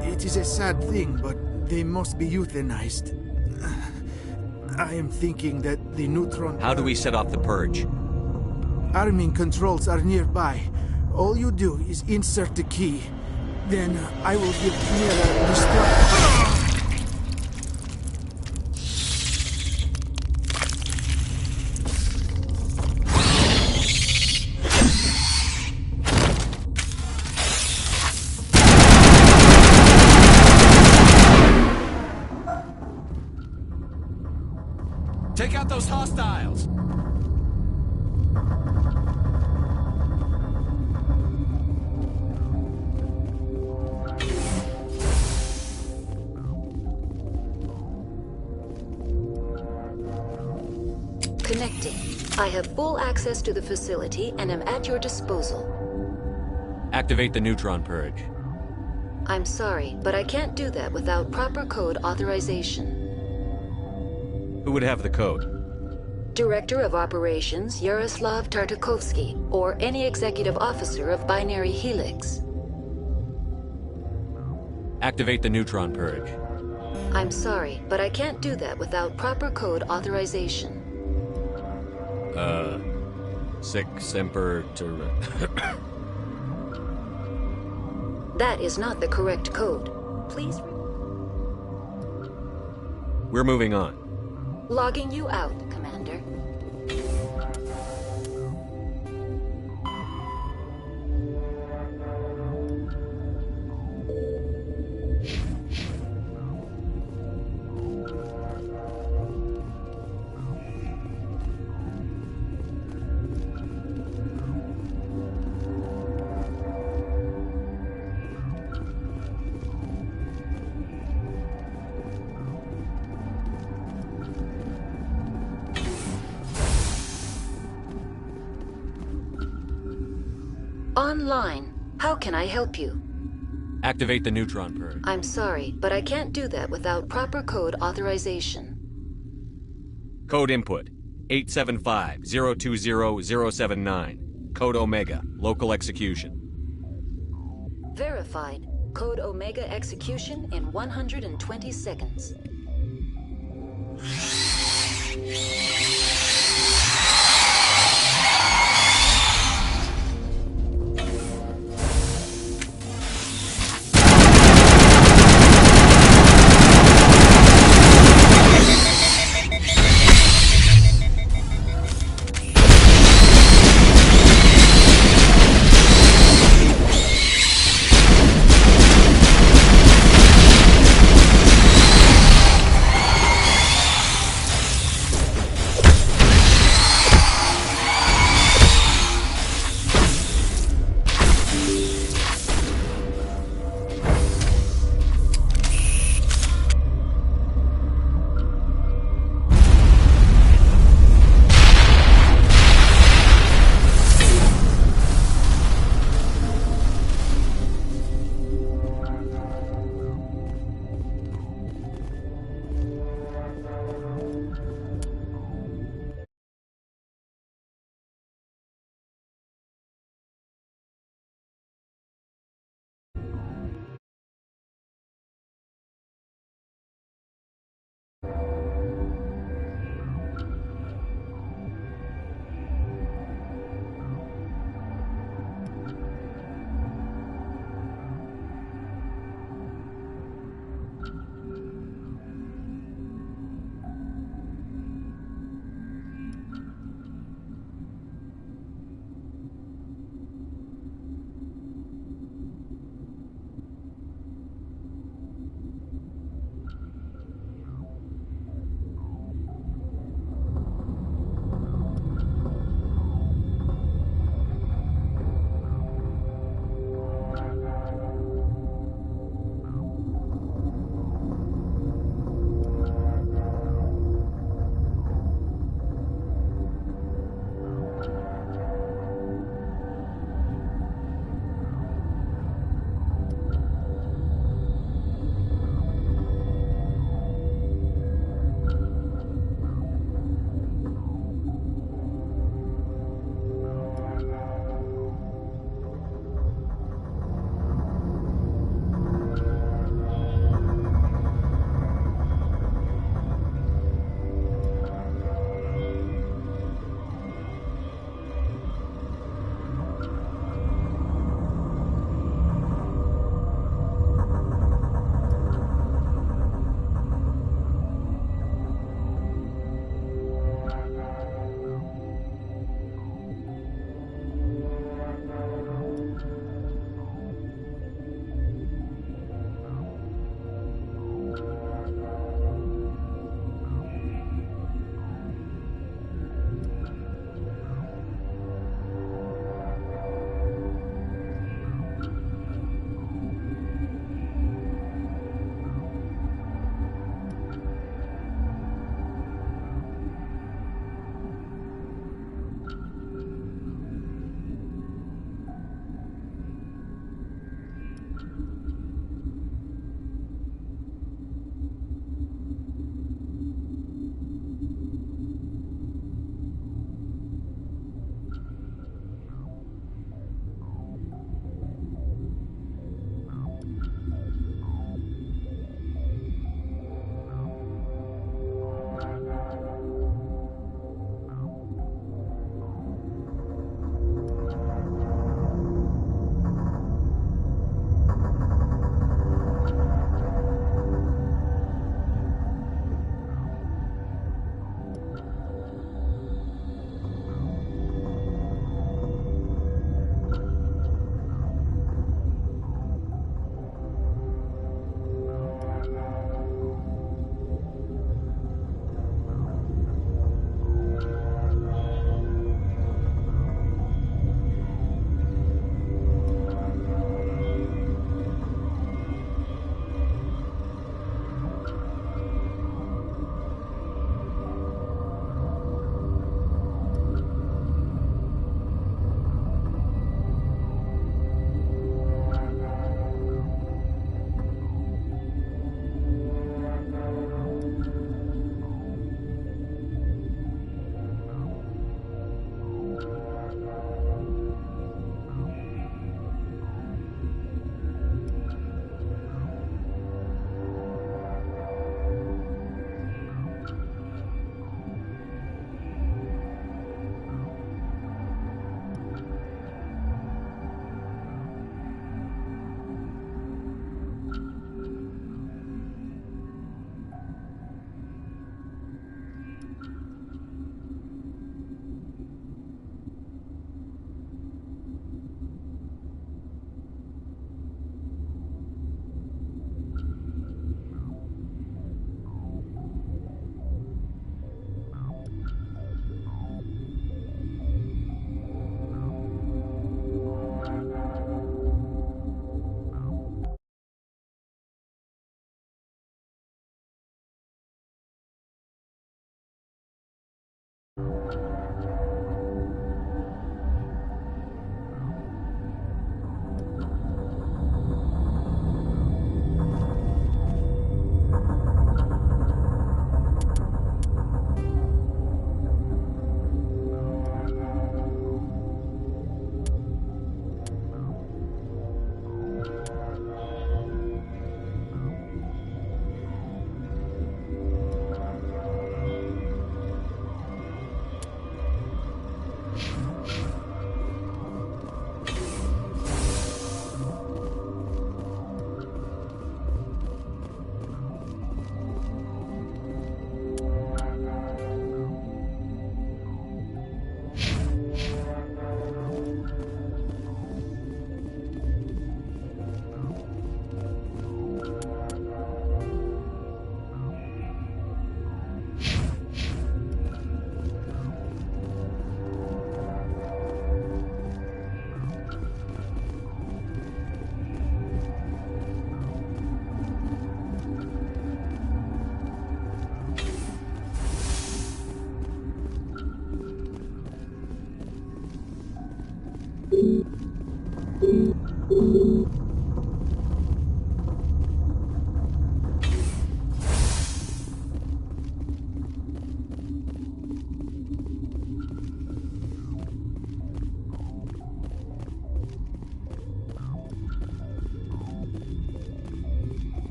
It is a sad thing, but they must be euthanized. I am thinking that the neutron... How do we set off the purge? Arming controls are nearby. All you do is insert the key. Then I will give Mira the start. Take out those hostiles! Connecting. I have full access to the facility and am at your disposal. Activate the neutron purge. I'm sorry, but I can't do that without proper code authorization. Who would have the code? Director of Operations Yaroslav Tartakovsky, or any executive officer of Binary Helix. Activate the neutron purge. I'm sorry, but I can't do that without proper code authorization. Sic Semper That is not the correct code. Please... We're moving on. Logging you out, Commander. Online. How can I help you? Activate the neutron purge. I'm sorry, but I can't do that without proper code authorization. Code input 875-020-079. Code Omega. Local execution. Verified. Code Omega execution in 120 seconds.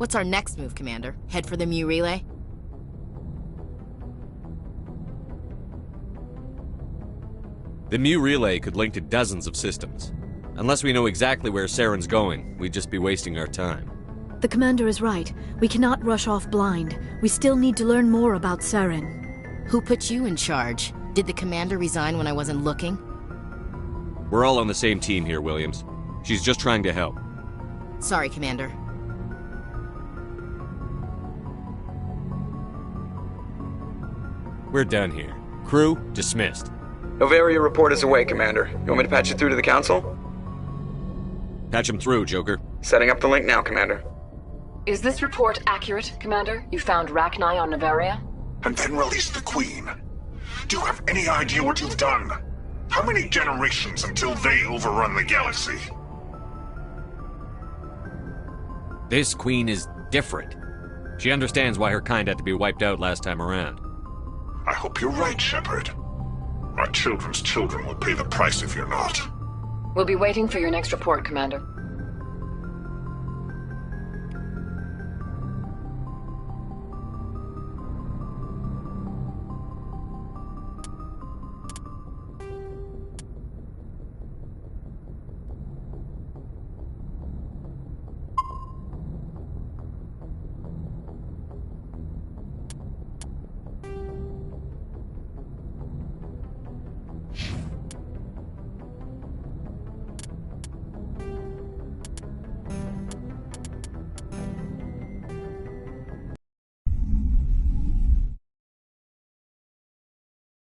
What's our next move, Commander? Head for the Mu Relay? The Mu Relay could link to dozens of systems. Unless we know exactly where Saren's going, we'd just be wasting our time. The Commander is right. We cannot rush off blind. We still need to learn more about Saren. Who put you in charge? Did the Commander resign when I wasn't looking? We're all on the same team here, Williams. She's just trying to help. Sorry, Commander. We're done here. Crew, dismissed. Noveria report is away, Commander. You want me to patch you through to the Council? Patch him through, Joker. Setting up the link now, Commander. Is this report accurate, Commander? You found Rachni on Noveria? And then released the Queen. Do you have any idea what you've done? How many generations until they overrun the galaxy? This Queen is different. She understands why her kind had to be wiped out last time around. I hope you're right, Shepard. Our children's children will pay the price if you're not. We'll be waiting for your next report, Commander.